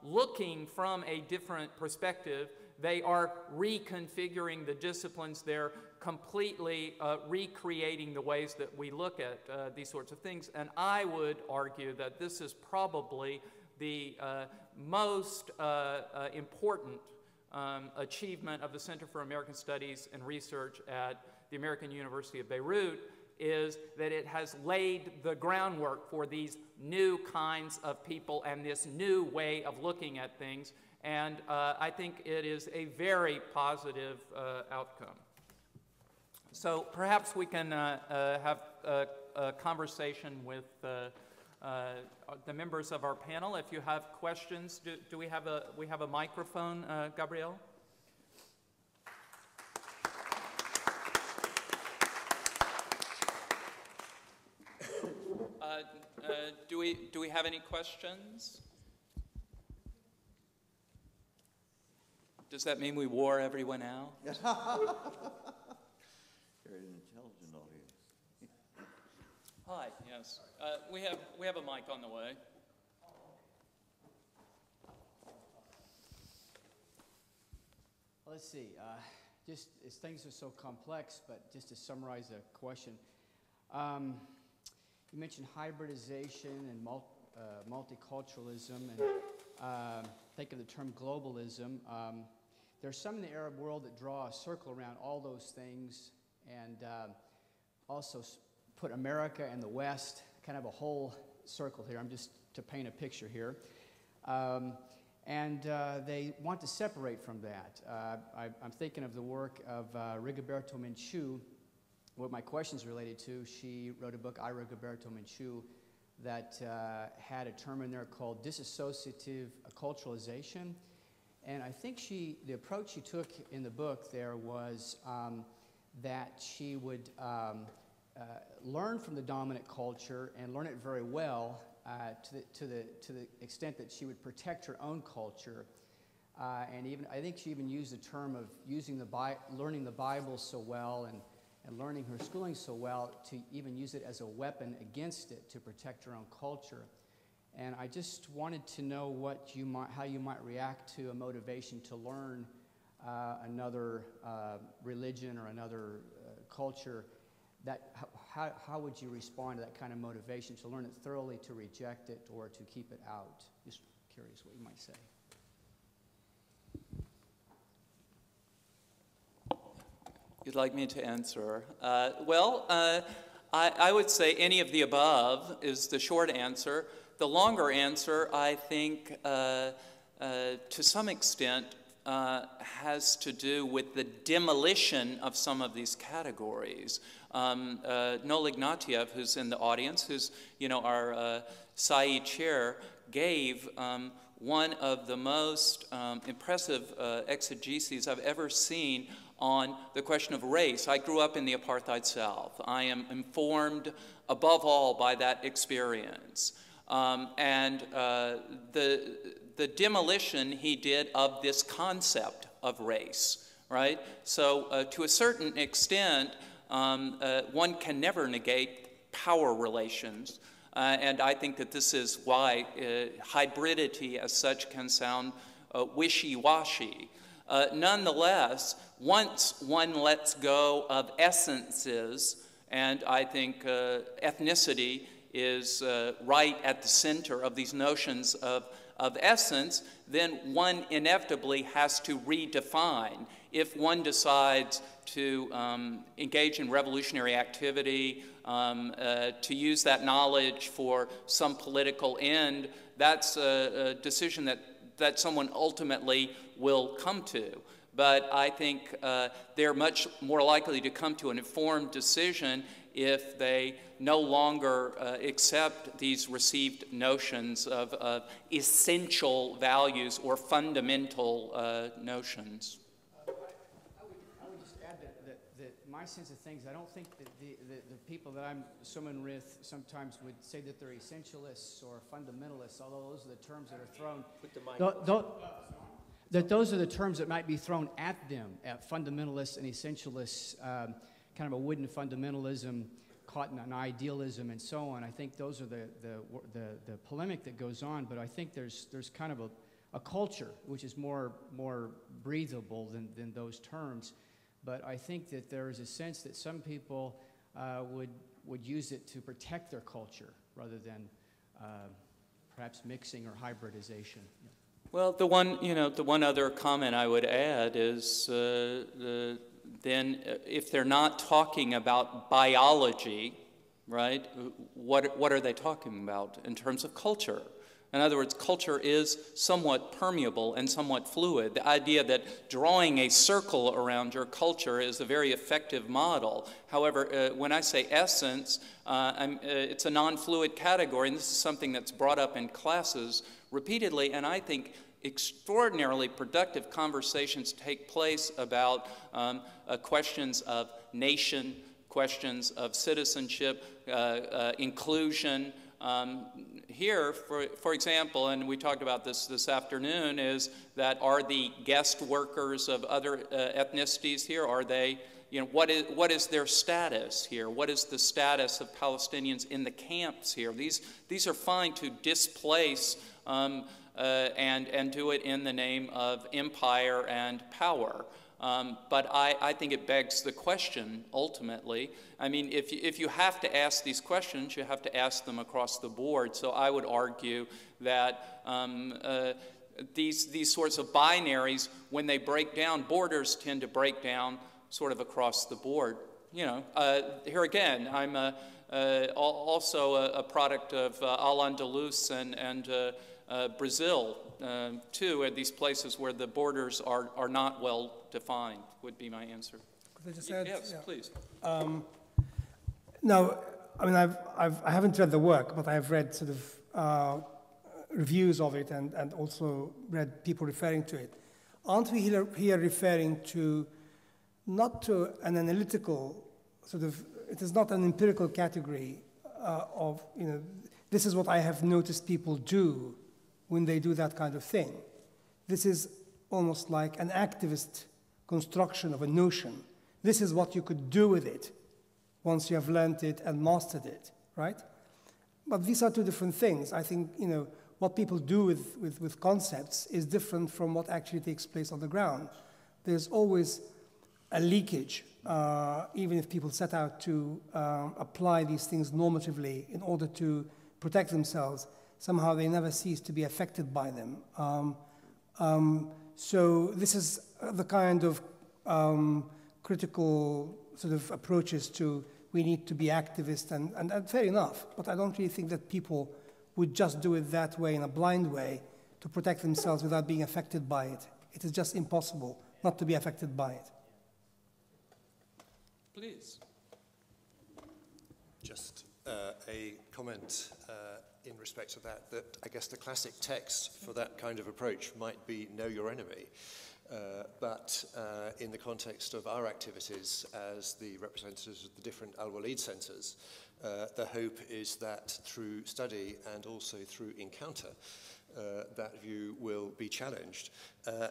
Speaker 1: looking from a different perspective, they are reconfiguring the disciplines. They're completely recreating the ways that we look at these sorts of things. And I would argue that this is probably the most important achievement of the Center for American Studies and Research at the American University of Beirut, is that it has laid the groundwork for these new kinds of people and this new way of looking at things. And I think it is a very positive outcome. So perhaps we can have a conversation with the members of our panel. If you have questions, do we have a microphone, Gabrielle? Do we have any questions? Does that mean we wore everyone out?
Speaker 7: You're an intelligent audience.
Speaker 1: Hi. Yes. We have a mic on the way.
Speaker 8: Well, let's see. Just as things are so complex, but just to summarize the question, you mentioned hybridization and multiculturalism, and think of the term globalism. There's some in the Arab world that draw a circle around all those things, and also put America and the West, kind of a whole circle here. I'm just to paint a picture here. And they want to separate from that. I'm thinking of the work of Rigoberta Menchú. What my question's related to, she wrote a book, I, Rigoberta Menchú, that had a term in there called disassociative acculturalization. And I think the approach she took in the book there was that she would learn from the dominant culture and learn it very well to the extent that she would protect her own culture. And even I think she even used the term of learning the Bible so well and learning her schooling so well to even use it as a weapon against it to protect her own culture. And I just wanted to know how you might react to a motivation to learn another religion or another culture. How would you respond to that kind of motivation, to learn it thoroughly, to reject it, or to keep it out? Just curious what you might say.
Speaker 1: You'd like me to answer? I would say any of the above is the short answer. The longer answer, I think, to some extent, has to do with the demolition of some of these categories. Noel Ignatieff, who's in the audience, who's our Said chair, gave one of the most impressive exegeses I've ever seen on the question of race. I grew up in the apartheid South. I am informed above all by that experience. And the demolition he did of this concept of race, right? So to a certain extent, one can never negate power relations. And I think that this is why hybridity as such can sound wishy-washy. Nonetheless, once one lets go of essences, and I think ethnicity is right at the center of these notions of essence, then one inevitably has to redefine. If one decides to engage in revolutionary activity, to use that knowledge for some political end, that's a decision that someone ultimately will come to. But I think they're much more likely to come to an informed decision if they no longer accept these received notions of essential values or fundamental notions.
Speaker 8: I would just add that my sense of things, I don't think that the people that I'm swimming with sometimes would say that they're essentialists or fundamentalists, although those are the terms that are thrown. Those are the terms that might be thrown at them, at fundamentalists and essentialists, kind of a wooden fundamentalism caught in an idealism and so on. I think those are the polemic that goes on, but I think there's kind of a culture which is more breathable than those terms. But I think that there is a sense that some people would use it to protect their culture rather than perhaps mixing or hybridization.
Speaker 1: Well, the one other comment I would add is then if they're not talking about biology, right, what are they talking about in terms of culture? In other words, culture is somewhat permeable and somewhat fluid. The idea that drawing a circle around your culture is a very effective model. However, when I say essence, it's a non-fluid category, and this is something that's brought up in classes repeatedly, and I think extraordinarily productive conversations take place about questions of nation, questions of citizenship, inclusion. Here, for example, and we talked about this afternoon, is that are the guest workers of other ethnicities here, are they, what is their status here? What is the status of Palestinians in the camps here? These are fine to displace and do it in the name of empire and power. But I think it begs the question, ultimately. I mean, if you have to ask these questions, you have to ask them across the board. So I would argue that these sorts of binaries, when they break down, borders tend to break down sort of across the board. Here again, I'm also a product of Al-Andalus and Brazil, too, are these places where the borders are not well defined, would be my answer.
Speaker 5: Could I just add?
Speaker 1: Yes,
Speaker 5: yeah.
Speaker 1: please.
Speaker 5: Now, I mean, I haven't read the work, but I've read sort of reviews of it and also read people referring to it. Aren't we here referring to, not to an analytical sort of, it is not an empirical category of, this is what I have noticed people do when they do that kind of thing. This is almost like an activist construction of a notion. This is what you could do with it once you have learned it and mastered it, right? But these are two different things. I think, what people do with concepts is different from what actually takes place on the ground. There's always a leakage, even if people set out to apply these things normatively in order to protect themselves. Somehow they never cease to be affected by them. So this is the kind of critical sort of approaches to we need to be activists, and fair enough, but I don't really think that people would just do it that way in a blind way to protect themselves without being affected by it. It is just impossible not to be affected by it.
Speaker 1: Please.
Speaker 3: Just a comment in respect to that I guess the classic text for that kind of approach might be know your enemy. But in the context of our activities as the representatives of the different Alwaleed Centers, the hope is that through study and also through encounter, that view will be challenged.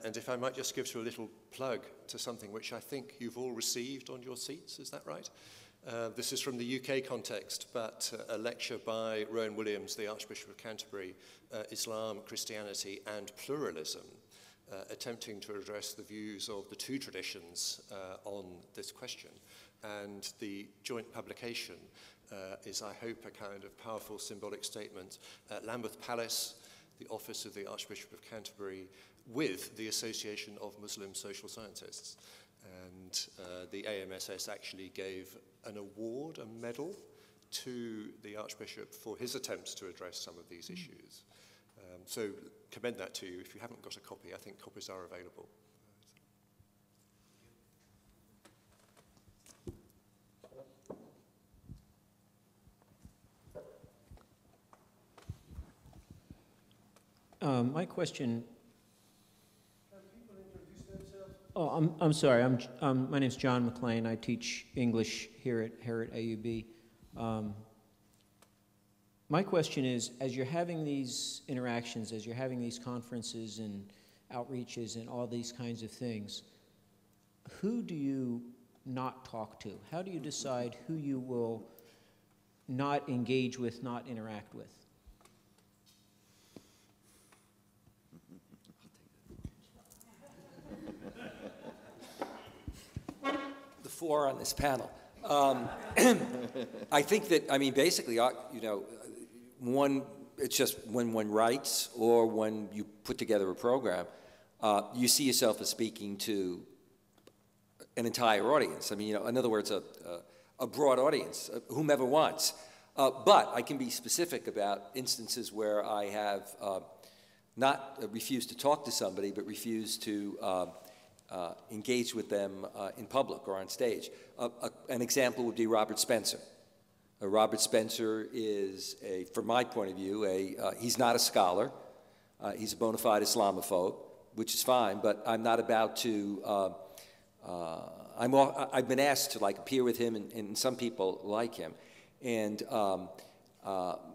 Speaker 3: And if I might just give you a little plug to something which I think you've all received on your seats, is that right? This is from the UK context, but a lecture by Rowan Williams, the Archbishop of Canterbury, Islam, Christianity and Pluralism, attempting to address the views of the two traditions on this question. And the joint publication is, I hope, a kind of powerful symbolic statement at Lambeth Palace, the office of the Archbishop of Canterbury, with the Association of Muslim Social Scientists. And the AMSS actually gave an award, a medal, to the Archbishop for his attempts to address some of these issues. So commend that to you. If you haven't got a copy, I think copies are available.
Speaker 9: My question. Oh, I'm sorry. My name's John McLean. I teach English here at AUB. My question is, as you're having these interactions, as you're having these conferences and outreaches and all these kinds of things, who do you not talk to? How do you decide who you will not engage with, not interact with?
Speaker 2: The four on this panel. I think that, I mean, basically, you know, it's just when one writes or when you put together a program, you see yourself as speaking to an entire audience. I mean, you know, in other words, a broad audience, whomever wants. But I can be specific about instances where I have not refused to talk to somebody, but refused to engage with them in public or on stage. An example would be Robert Spencer. Robert Spencer is, from my point of view, he's not a scholar. He's a bona fide Islamophobe, which is fine, but I'm not about to, I've been asked to like appear with him and some people like him. And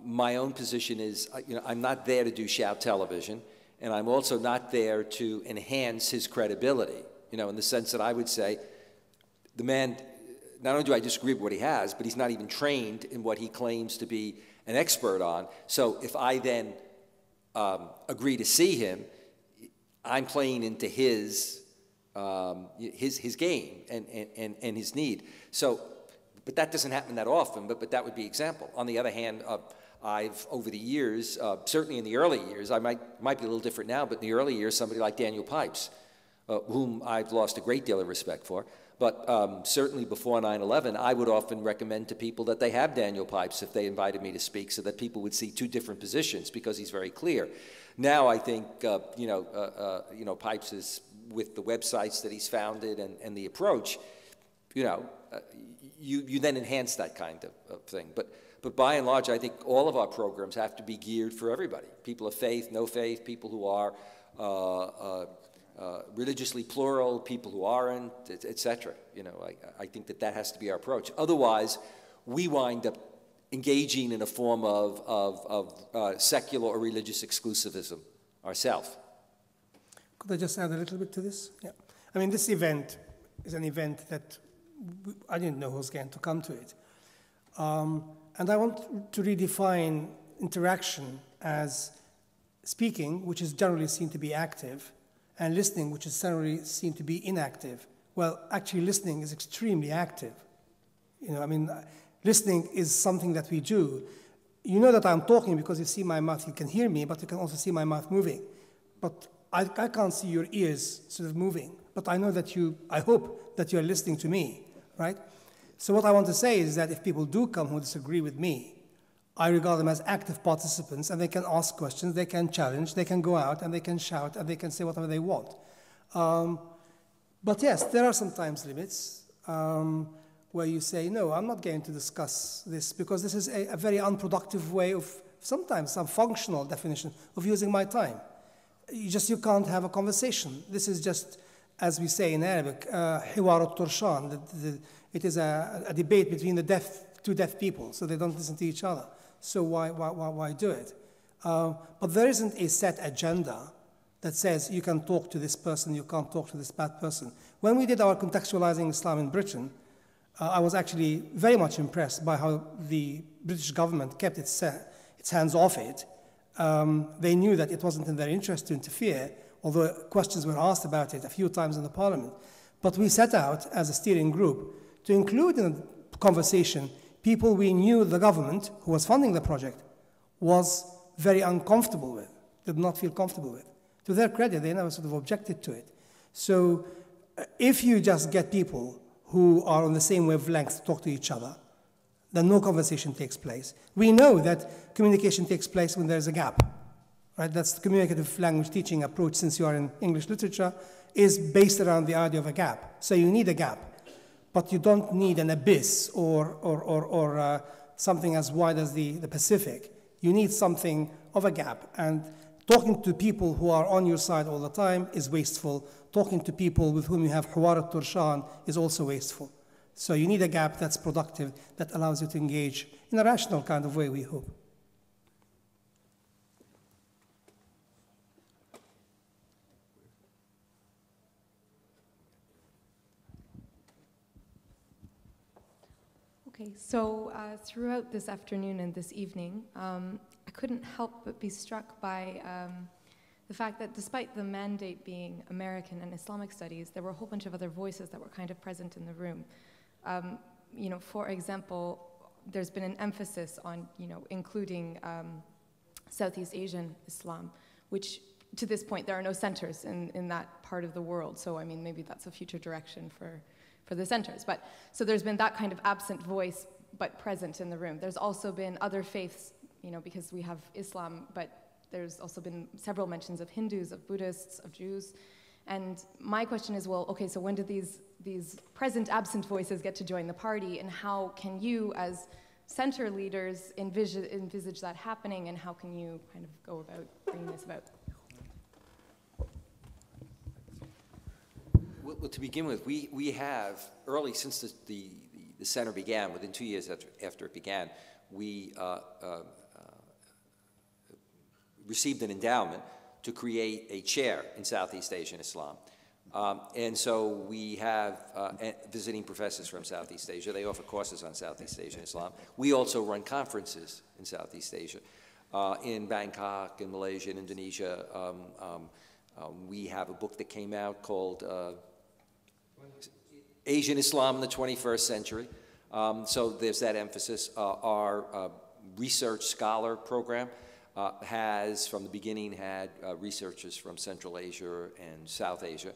Speaker 2: my own position is, you know, I'm not there to do shout television, and I'm also not there to enhance his credibility, you know, in the sense that I would say, the man, not only do I disagree with what he has, but he's not even trained in what he claims to be an expert on. So if I then agree to see him, I'm playing into his game and his need. So, but that doesn't happen that often, but that would be an example. On the other hand, I've, over the years, certainly in the early years, I might be a little different now, but in the early years, somebody like Daniel Pipes, whom I've lost a great deal of respect for, but certainly before 9/11, I would often recommend to people that they have Daniel Pipes if they invited me to speak, so that people would see two different positions, because he's very clear. Now I think, you know, Pipes is, with the websites that he's founded and the approach, you know, you then enhance that kind of thing. But by and large, I think all of our programs have to be geared for everybody. People of faith, no faith, people who are religiously plural, people who aren't, et cetera. You know, I think that has to be our approach. Otherwise, we wind up engaging in a form of secular or religious exclusivism ourselves.
Speaker 5: Could I just add a little bit to this? Yeah. I mean, this event is an event that I didn't know who was going to come to it. And I want to redefine interaction as speaking, which is generally seen to be active, and listening, which is generally seen to be inactive. Well, actually, listening is extremely active. You know, I mean, listening is something that we do. You know that I'm talking because you see my mouth, you can hear me, but you can also see my mouth moving. But I can't see your ears sort of moving, but I know that I hope that you're listening to me, right? So what I want to say is that if people do come who disagree with me, I regard them as active participants, and they can ask questions, they can challenge, they can go out, and they can shout, and they can say whatever they want. But yes, there are sometimes limits where you say, no, I'm not going to discuss this, because this is a very unproductive way of, sometimes some functional definition of using my time. You can't have a conversation. This is just, as we say in Arabic, hiwar al-turshan. It is a debate between two deaf people, so they don't listen to each other. So why do it? But there isn't a set agenda that says you can talk to this person, you can't talk to this bad person. When we did our contextualizing Islam in Britain, I was actually very much impressed by how the British government kept its hands off it. They knew that it wasn't in their interest to interfere, although questions were asked about it a few times in the parliament. But we set out as a steering group to include in the conversation people we knew the government, who was funding the project, was very uncomfortable with, did not feel comfortable with. To their credit, they never sort of objected to it. So if you just get people who are on the same wavelength to talk to each other, then no conversation takes place. We know that communication takes place when there's a gap, right? That's the communicative language teaching approach, since you are in English literature, is based around the idea of a gap. So you need a gap, but you don't need an abyss or something as wide as the Pacific. You need something of a gap, and talking to people who are on your side all the time is wasteful. Talking to people with whom you have Hawar al-Turshan is also wasteful. So you need a gap that's productive, that allows you to engage in a rational kind of way, we hope.
Speaker 10: Okay, so throughout this afternoon and this evening, I couldn't help but be struck by the fact that despite the mandate being American and Islamic studies, there were a whole bunch of other voices that were kind of present in the room. You know, for example, there's been an emphasis on, you know, including Southeast Asian Islam, which to this point there are no centers in that part of the world. So I mean, maybe that's a future direction for the centers. But so there's been that kind of absent voice but present in the room. There's also been other faiths, you know, because we have Islam, but there's also been several mentions of Hindus, of Buddhists, of Jews. And my question is, well, okay, so when did these present absent voices get to join the party, and how can you as center leaders envisage that happening, and how can you kind of go about bringing this about?
Speaker 2: Well, to begin with, we have, early since the center began, within 2 years after it began, we received an endowment to create a chair in Southeast Asian Islam. And so we have visiting professors from Southeast Asia. They offer courses on Southeast Asian Islam. We also run conferences in Southeast Asia, in Bangkok, in Malaysia, in Indonesia. We have a book that came out called Asian Islam in the 21st Century. So there's that emphasis. Our research scholar program has, from the beginning, had researchers from Central Asia and South Asia.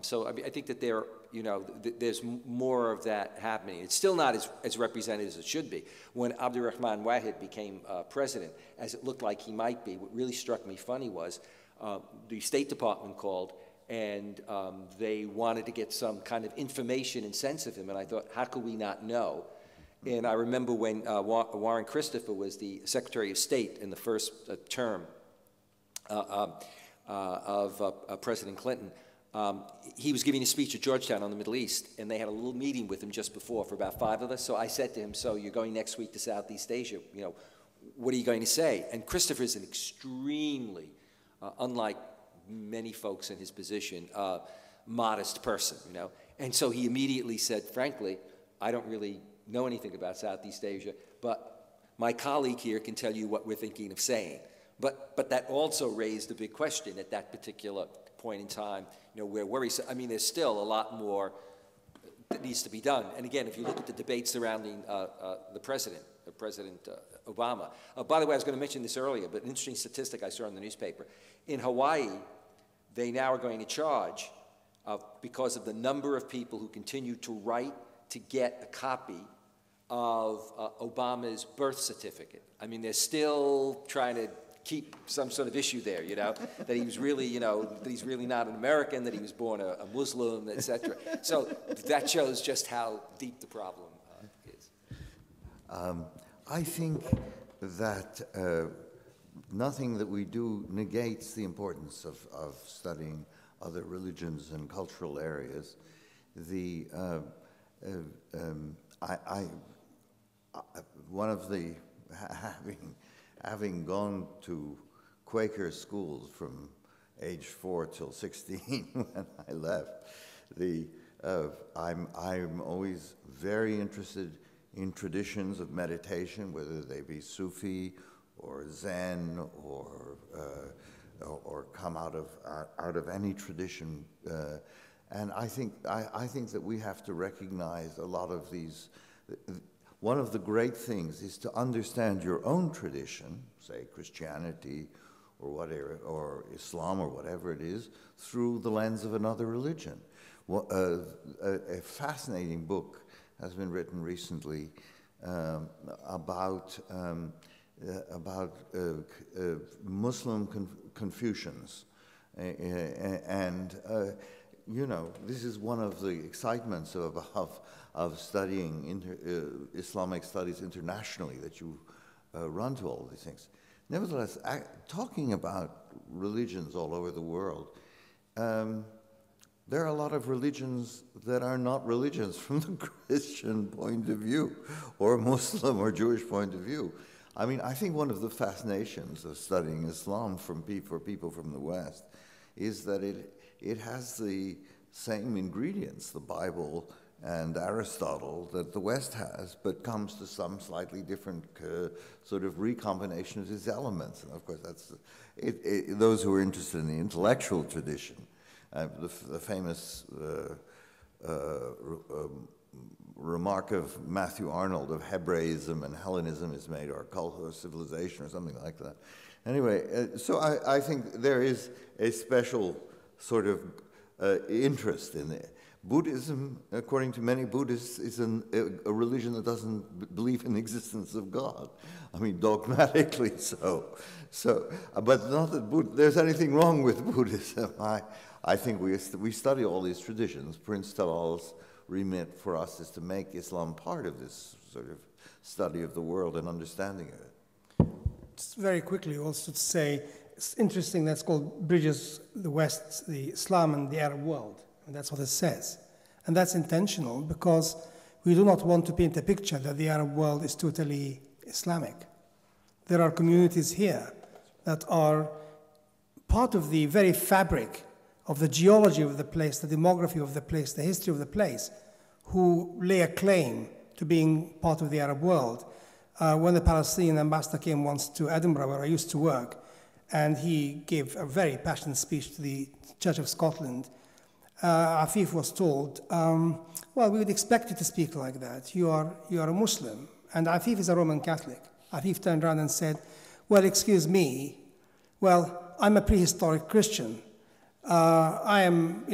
Speaker 2: So I think that there, you know, there's more of that happening. It's still not as represented as it should be. When Abdurrahman Wahid became president, as it looked like he might be, what really struck me funny was the State Department called, and they wanted to get some kind of information and sense of him, and I thought, how could we not know? And I remember when Warren Christopher was the Secretary of State in the first term of President Clinton, he was giving a speech at Georgetown on the Middle East, and they had a little meeting with him just before for about 5 of us. So I said to him, so you're going next week to Southeast Asia, you know, what are you going to say? And Christopher is an extremely, unlike many folks in his position, modest person, you know. And so he immediately said, frankly, I don't really know anything about Southeast Asia, but my colleague here can tell you what we're thinking of saying. But that also raised a big question at that particular point in time, you know, where worries. I mean, there's still a lot more that needs to be done. And again, if you look at the debate surrounding President Obama. By the way, I was going to mention this earlier, but an interesting statistic I saw in the newspaper. In Hawaii, they now are going to charge, because of the number of people who continue to write to get a copy of Obama's birth certificate. I mean, they're still trying to keep some sort of issue there, you know, that he was really, you know, that he's really not an American, that he was born a Muslim, etc. So that shows just how deep the problem is.
Speaker 6: I think that nothing that we do negates the importance of studying other religions and cultural areas. One of the, having gone to Quaker schools from age 4 till 16 when I left, I'm always very interested in traditions of meditation, whether they be Sufi or Zen or come out of any tradition. And I think that we have to recognize a lot of these. One of the great things is to understand your own tradition, say Christianity or whatever, or Islam or whatever it is, through the lens of another religion. A fascinating book has been written recently about Muslim Confucians. And you know, this is one of the excitements of studying Islamic studies internationally, that you run to all these things. Nevertheless, talking about religions all over the world, there are a lot of religions that are not religions from the Christian point of view, or Muslim or Jewish point of view. I mean, I think one of the fascinations of studying Islam for people from the West is that it has the same ingredients, the Bible and Aristotle, that the West has, but comes to some slightly different sort of recombination of these elements. And of course, that's those who are interested in the intellectual tradition. The famous remark of Matthew Arnold of Hebraism and Hellenism is made, or cult of civilization, or something like that. Anyway, so I think there is a special sort of interest in it. Buddhism, according to many Buddhists, is a religion that doesn't believe in the existence of God. I mean, dogmatically so. But not that there's anything wrong with Buddhism. I think we study all these traditions. Prince Talal's remit for us is to make Islam part of this sort of study of the world and understanding of it.
Speaker 5: Just very quickly also to say, it's interesting that's called Bridges the West, the Islam and the Arab world. And that's what it says. And that's intentional because we do not want to paint a picture that the Arab world is totally Islamic. There are communities here that are part of the very fabric of the geology of the place, the demography of the place, the history of the place, who lay a claim to being part of the Arab world. When the Palestinian ambassador came once to Edinburgh, where I used to work, and he gave a very passionate speech to the Church of Scotland, Afif was told, well, we would expect you to speak like that. You are a Muslim. And Afif is a Roman Catholic. Afif turned around and said, well, excuse me. Well, I'm a prehistoric Christian. I am,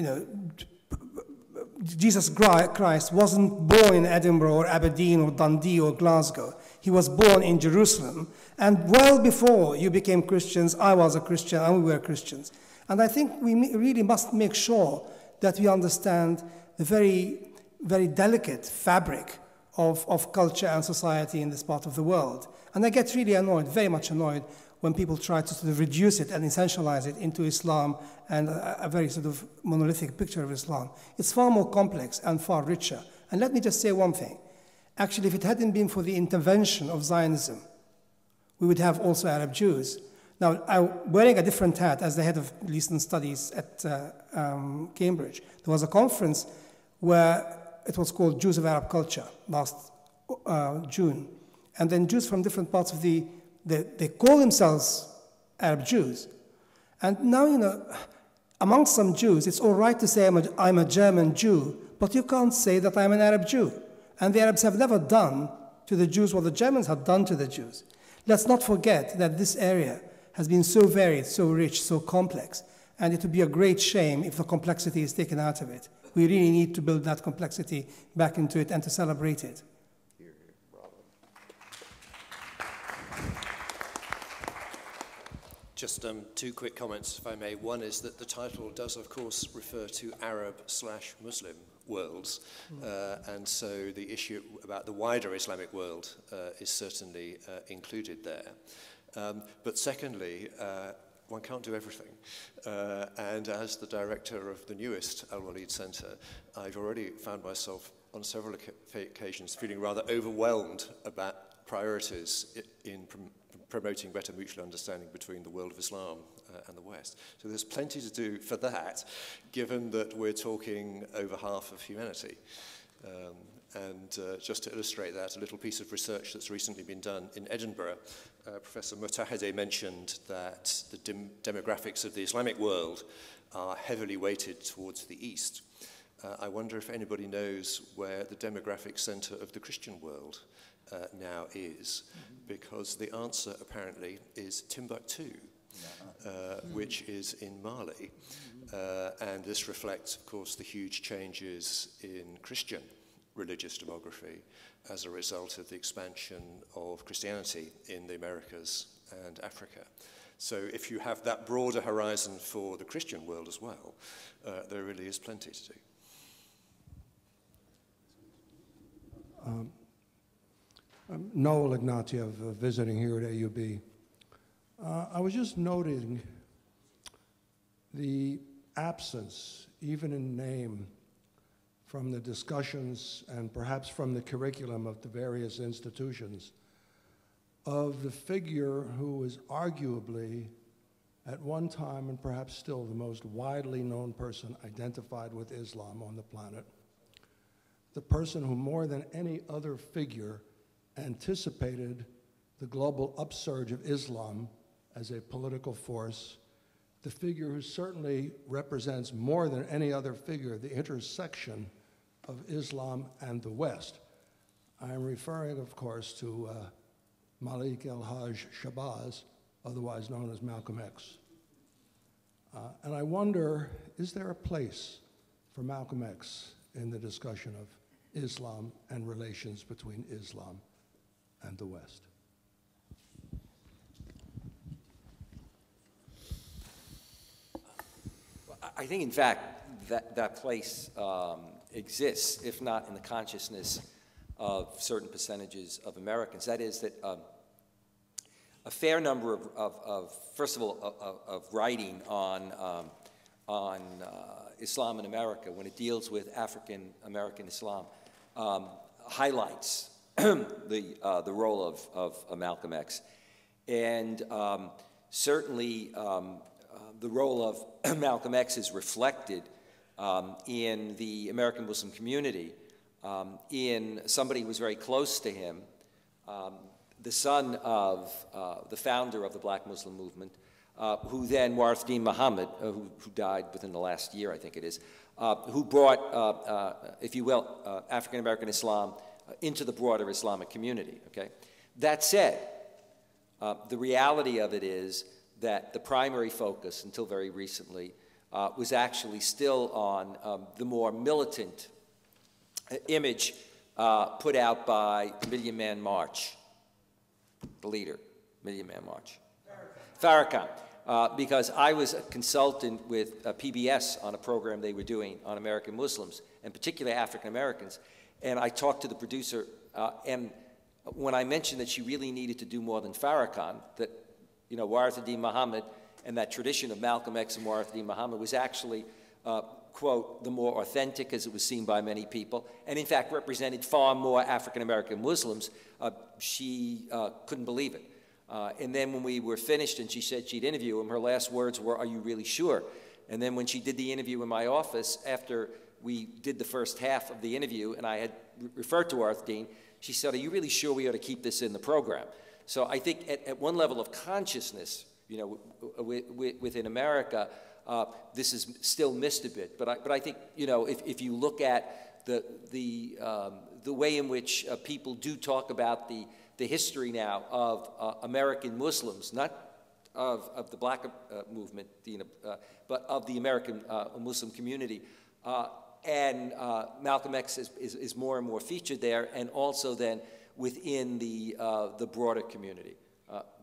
Speaker 5: Jesus Christ wasn't born in Edinburgh or Aberdeen or Dundee or Glasgow. He was born in Jerusalem. And well before you became Christians, I was a Christian and we were Christians. And I think we really must make sure that we understand the very, very delicate fabric of culture and society in this part of the world. And I get really annoyed, very much annoyed, when people try to sort of reduce it and essentialize it into Islam and a very sort of monolithic picture of Islam. It's far more complex and far richer. And let me just say one thing. Actually, if it hadn't been for the intervention of Zionism, we would have also Arab Jews. Now, I'm wearing a different hat as the head of Middle Eastern Studies at Cambridge. There was a conference where it was called Jews of Arab Culture last June. And then Jews from different parts of they call themselves Arab Jews. And now, amongst some Jews, it's all right to say I'm a German Jew, but you can't say that I'm an Arab Jew. And the Arabs have never done to the Jews what the Germans have done to the Jews. Let's not forget that this area has been so varied, so rich, so complex, and it would be a great shame if the complexity is taken out of it. We really need to build that complexity back into it and to celebrate it.
Speaker 3: Just two quick comments, if I may. One is that the title does, of course, refer to Arab/Muslim worlds, and so the issue about the wider Islamic world is certainly included there. But secondly, one can't do everything. And as the director of the newest Alwaleed Center, I've already found myself on several occasions feeling rather overwhelmed about priorities in promoting better mutual understanding between the world of Islam and the West. So there's plenty to do for that, given that we're talking over half of humanity. And just to illustrate that, a little piece of research that's recently been done in Edinburgh, Professor Mutahide mentioned that the demographics of the Islamic world are heavily weighted towards the East. I wonder if anybody knows where the demographic center of the Christian world now is, because the answer apparently is Timbuktu. which is in Mali. And this reflects, of course, the huge changes in Christian religious demography as a result of the expansion of Christianity in the Americas and Africa. So if you have that broader horizon for the Christian world as well, there really is plenty to do.
Speaker 11: I'm Noel Ignatieff, visiting here at AUB. I was just noting the absence, even in name, from the discussions and perhaps from the curriculum of the various institutions, of the figure who was arguably, at one time and perhaps still, the most widely known person identified with Islam on the planet. The person who more than any other figure anticipated the global upsurge of Islam as a political force, the figure who certainly represents more than any other figure the intersection of Islam and the West. I'm referring, of course, to Malik El-Haj Shabazz, otherwise known as Malcolm X. And I wonder, is there a place for Malcolm X in the discussion of Islam and relations between Islam and the West?
Speaker 2: I think, in fact, that place exists, if not in the consciousness of certain percentages of Americans. That is that a fair number first of all, of writing on Islam in America, when it deals with African American Islam, highlights the role of Malcolm X, and certainly the role of Malcolm X is reflected in the American Muslim community, in somebody who was very close to him, the son of the founder of the Black Muslim movement, who then, Warithdin Muhammad, who died within the last year, I think it is, who brought, if you will, African American Islam into the broader Islamic community, okay? That said, the reality of it is that the primary focus, until very recently, was actually still on the more militant image put out by the Million Man March, the leader, Million Man March. Farrakhan. Because I was a consultant with PBS on a program they were doing on American Muslims, and particularly African Americans, and I talked to the producer, and when I mentioned that she really needed to do more than Farrakhan, that, you know, Warithdin Muhammad and that tradition of Malcolm X and Warithdin Muhammad was actually, quote, the more authentic as it was seen by many people, and in fact represented far more African American Muslims, she couldn't believe it. And then when we were finished and she said she'd interview him, her last words were, "Are you really sure?" And then when she did the interview in my office, after we did the first half of the interview and I had referred to Warithdin, she said, "Are you really sure we ought to keep this in the program?" So I think at one level of consciousness, you know, within America, this is still missed a bit. But I think, you know, if you look at the way in which people do talk about the history now of American Muslims, not of the Black movement, but of the American Muslim community. And Malcolm X is more and more featured there, and also then within the broader community.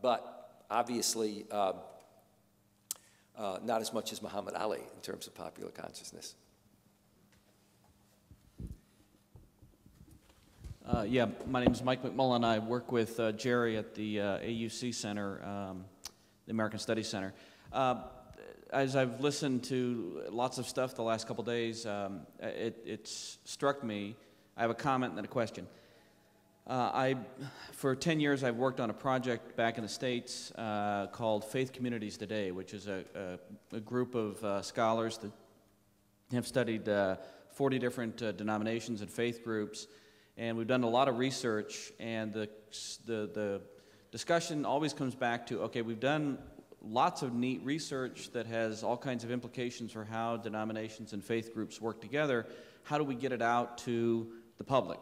Speaker 2: But obviously, not as much as Muhammad Ali in terms of popular consciousness.
Speaker 12: Yeah, my name is Mike McMullen. I work with Jerry at the AUC Center, the American Studies Center. As I've listened to lots of stuff the last couple days, it's struck me. I have a comment and then a question. For 10 years, I've worked on a project back in the States called Faith Communities Today, which is a group of scholars that have studied 40 different denominations and faith groups. And we've done a lot of research, and the discussion always comes back to, okay, we've done lots of neat research that has all kinds of implications for how denominations and faith groups work together. How do we get it out to the public,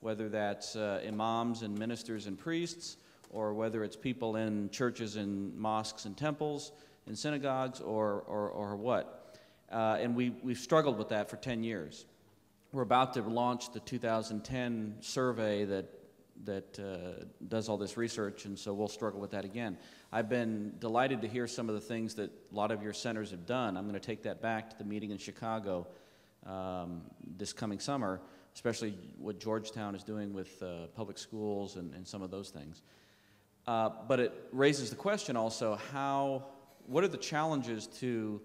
Speaker 12: whether that's imams and ministers and priests, or whether it's people in churches and mosques and temples, in synagogues, or what. And we've struggled with that for 10 years. We're about to launch the 2010 survey that does all this research, and so we'll struggle with that again. I've been delighted to hear some of the things that a lot of your centers have done. I'm going to take that back to the meeting in Chicago this coming summer, especially what Georgetown is doing with public schools and some of those things. But it raises the question also, what are the challenges to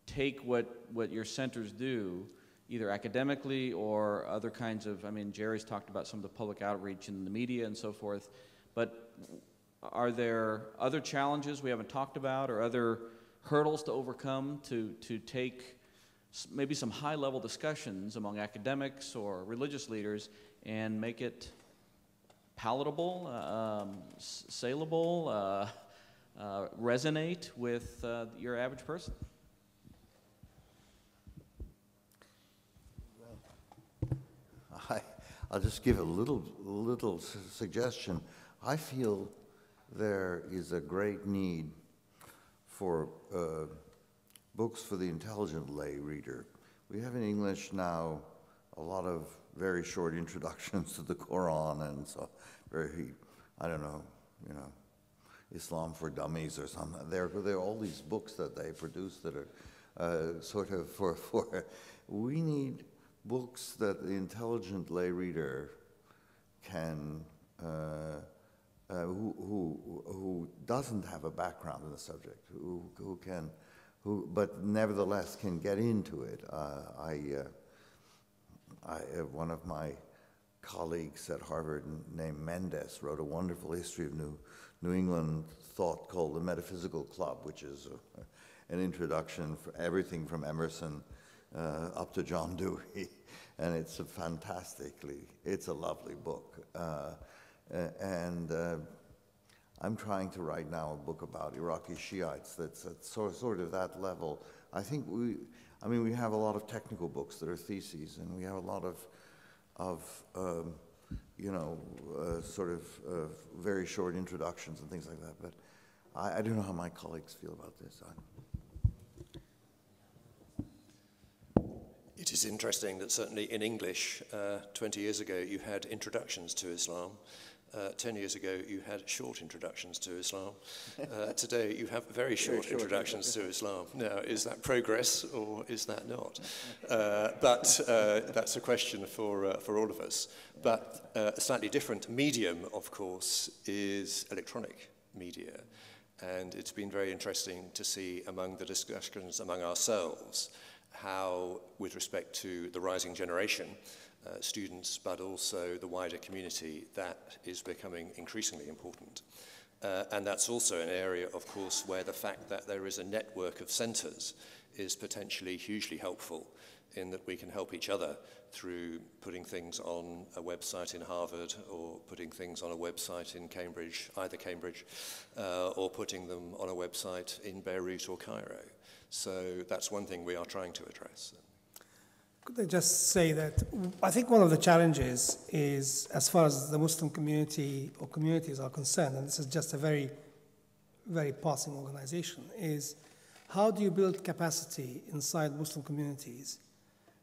Speaker 12: take what your centers do, either academically or other kinds of, I mean, Jerry's talked about some of the public outreach in the media and so forth, but are there other challenges we haven't talked about or other hurdles to overcome to take maybe some high-level discussions among academics or religious leaders and make it palatable, saleable, resonate with your average person?
Speaker 6: I'll just give a little suggestion. I feel there is a great need for books for the intelligent lay reader. We have in English now a lot of very short introductions to the Quran and so I don't know, Islam for Dummies or something. There are all these books that they produce that are sort of for we need books that the intelligent lay reader can, who doesn't have a background in the subject, but nevertheless can get into it. One of my colleagues at Harvard named Mendes wrote a wonderful history of New England thought called the Metaphysical Club, which is an introduction for everything from Emerson up to John Dewey, and it's it's a lovely book. I'm trying to write now a book about Iraqi Shiites that's at sort of that level. I think we have a lot of technical books that are theses, and we have a lot of very short introductions and things like that. But I don't know how my colleagues feel about this.
Speaker 3: It is interesting that certainly in English, 20 years ago you had introductions to Islam. 10 years ago you had short introductions to Islam. Today you have very short introductions to Islam. Now, is that progress or is that not? But that's a question for all of us. But a slightly different medium, of course, is electronic media. And it's been very interesting to see among the discussions among ourselves how, with respect to the rising generation, students, but also the wider community, that is becoming increasingly important. And that's also an area, of course, where the fact that there is a network of centers is potentially hugely helpful in that we can help each other through putting things on a website in Harvard or putting things on a website in Cambridge, either Cambridge, or putting them on a website in Beirut or Cairo. So that's one thing we are trying to address.
Speaker 5: Could I just say that I think one of the challenges is, as far as the Muslim community or communities are concerned, and this is just a very, very passing organization, is how do you build capacity inside Muslim communities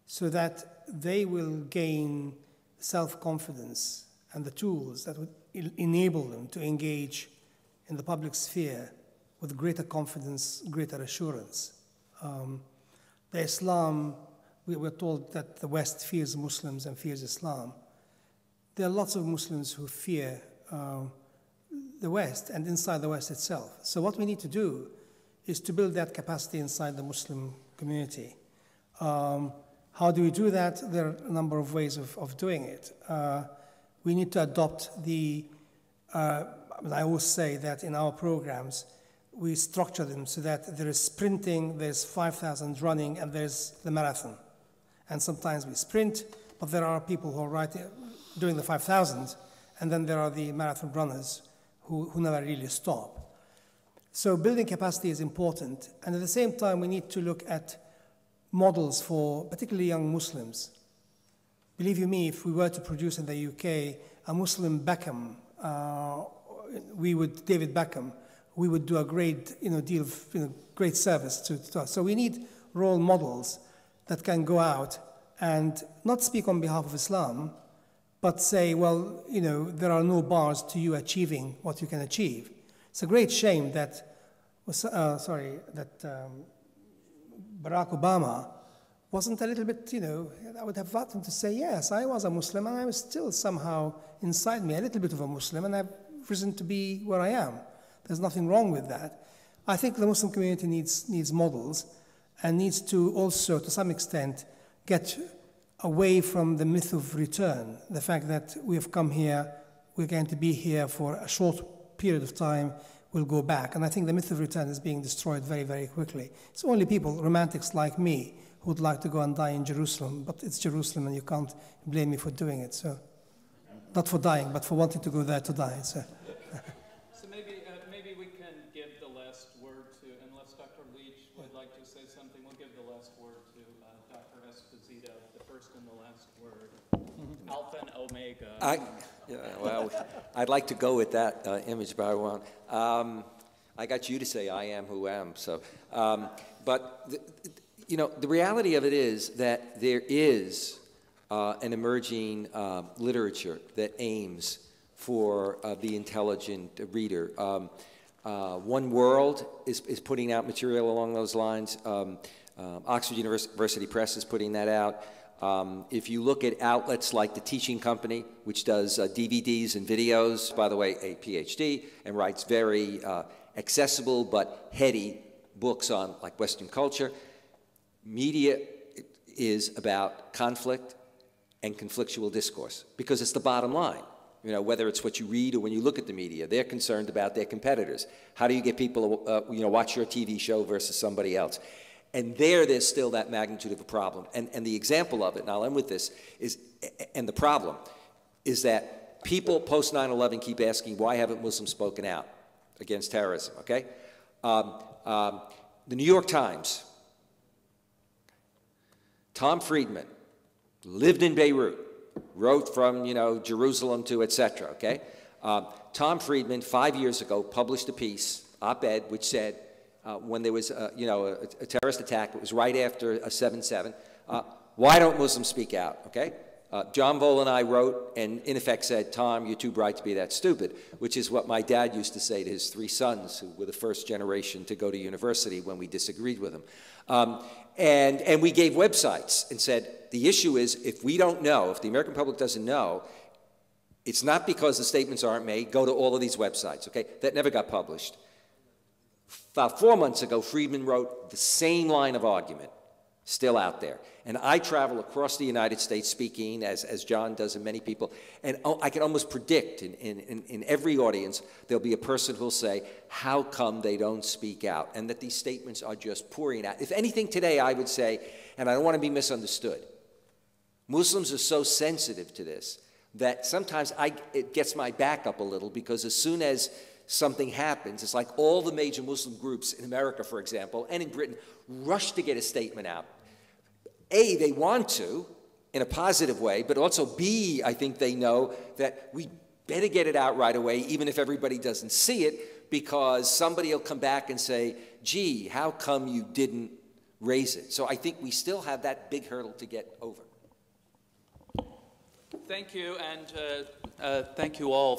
Speaker 5: so that they will gain self-confidence and the tools that would enable them to engage in the public sphere with greater confidence, greater assurance. The Islam, we were told that the West fears Muslims and fears Islam. There are lots of Muslims who fear the West and inside the West itself. So what we need to do is to build that capacity inside the Muslim community. How do we do that? There are a number of ways of doing it. We need to adopt I always say that in our programs, we structure them so that there is sprinting, there's 5,000 running, and there's the marathon. And sometimes we sprint, but there are people who are doing the 5,000, and then there are the marathon runners who never really stop. So building capacity is important, and at the same time, we need to look at models for particularly young Muslims. Believe you me, if we were to produce in the UK a Muslim Beckham, David Beckham, we would do a great, deal of, great service to us. So we need role models that can go out and not speak on behalf of Islam, but say, well, there are no bars to you achieving what you can achieve. It's a great shame that, Barack Obama wasn't a little bit, I would have liked him to say, yes, I was a Muslim, and I was still somehow inside me a little bit of a Muslim, and I've risen to be where I am. There's nothing wrong with that. I think the Muslim community needs models, and needs to also, to some extent, get away from the myth of return. The fact that we have come here, we're going to be here for a short period of time, we'll go back. And I think the myth of return is being destroyed very, very quickly. It's only people, romantics like me, who would like to go and die in Jerusalem, but it's Jerusalem and you can't blame me for doing it. So, not for dying, but for wanting to go there to die. So,
Speaker 1: so maybe we can give the last word to, unless Dr. Leach would like to say something, we'll give the last word to Dr. Esposito, the first and the last word. Alpha and Omega.
Speaker 2: Well, I'd like to go with that image, but I won't. I got you to say I am who am. So, but the reality of it is that there is an emerging literature that aims for the intelligent reader. One World is putting out material along those lines. Oxford University Press is putting that out. If you look at outlets like The Teaching Company, which does DVDs and videos, by the way, a PhD, and writes very accessible but heady books on like Western culture. Media is about conflict and conflictual discourse because it's the bottom line. Whether it's what you read or when you look at the media, they're concerned about their competitors. How do you get people to watch your TV show versus somebody else? And there's still that magnitude of a problem. And the example of it, and I'll end with this, and the problem, is that people post 9/11 keep asking, why haven't Muslims spoken out against terrorism, okay? The New York Times, Tom Friedman, lived in Beirut, wrote from, Jerusalem to et cetera, okay? Tom Friedman, 5 years ago, published a piece, op-ed, which said, when there was, a terrorist attack, it was right after 7/7, why don't Muslims speak out, okay? John Vole and I wrote and in effect said, Tom, you're too bright to be that stupid, which is what my dad used to say to his 3 sons who were the first generation to go to university when we disagreed with him. And we gave websites and said, the issue is if we don't know, if the American public doesn't know, it's not because the statements aren't made, go to all of these websites, okay? That never got published. About 4 months ago, Friedman wrote the same line of argument, still out there. And I travel across the United States speaking, as John does and many people, and I can almost predict in every audience, there'll be a person who'll say, how come they don't speak out? And that these statements are just pouring out. If anything today, I would say, and I don't want to be misunderstood, Muslims are so sensitive to this that sometimes it gets my back up a little because as soon as something happens, it's like all the major Muslim groups in America, for example, and in Britain, rush to get a statement out. A, they want to, in a positive way, but also B, I think they know that we better get it out right away, even if everybody doesn't see it, because somebody will come back and say, gee, how come you didn't raise it? So I think we still have that big hurdle to get over.
Speaker 1: Thank you, and thank you all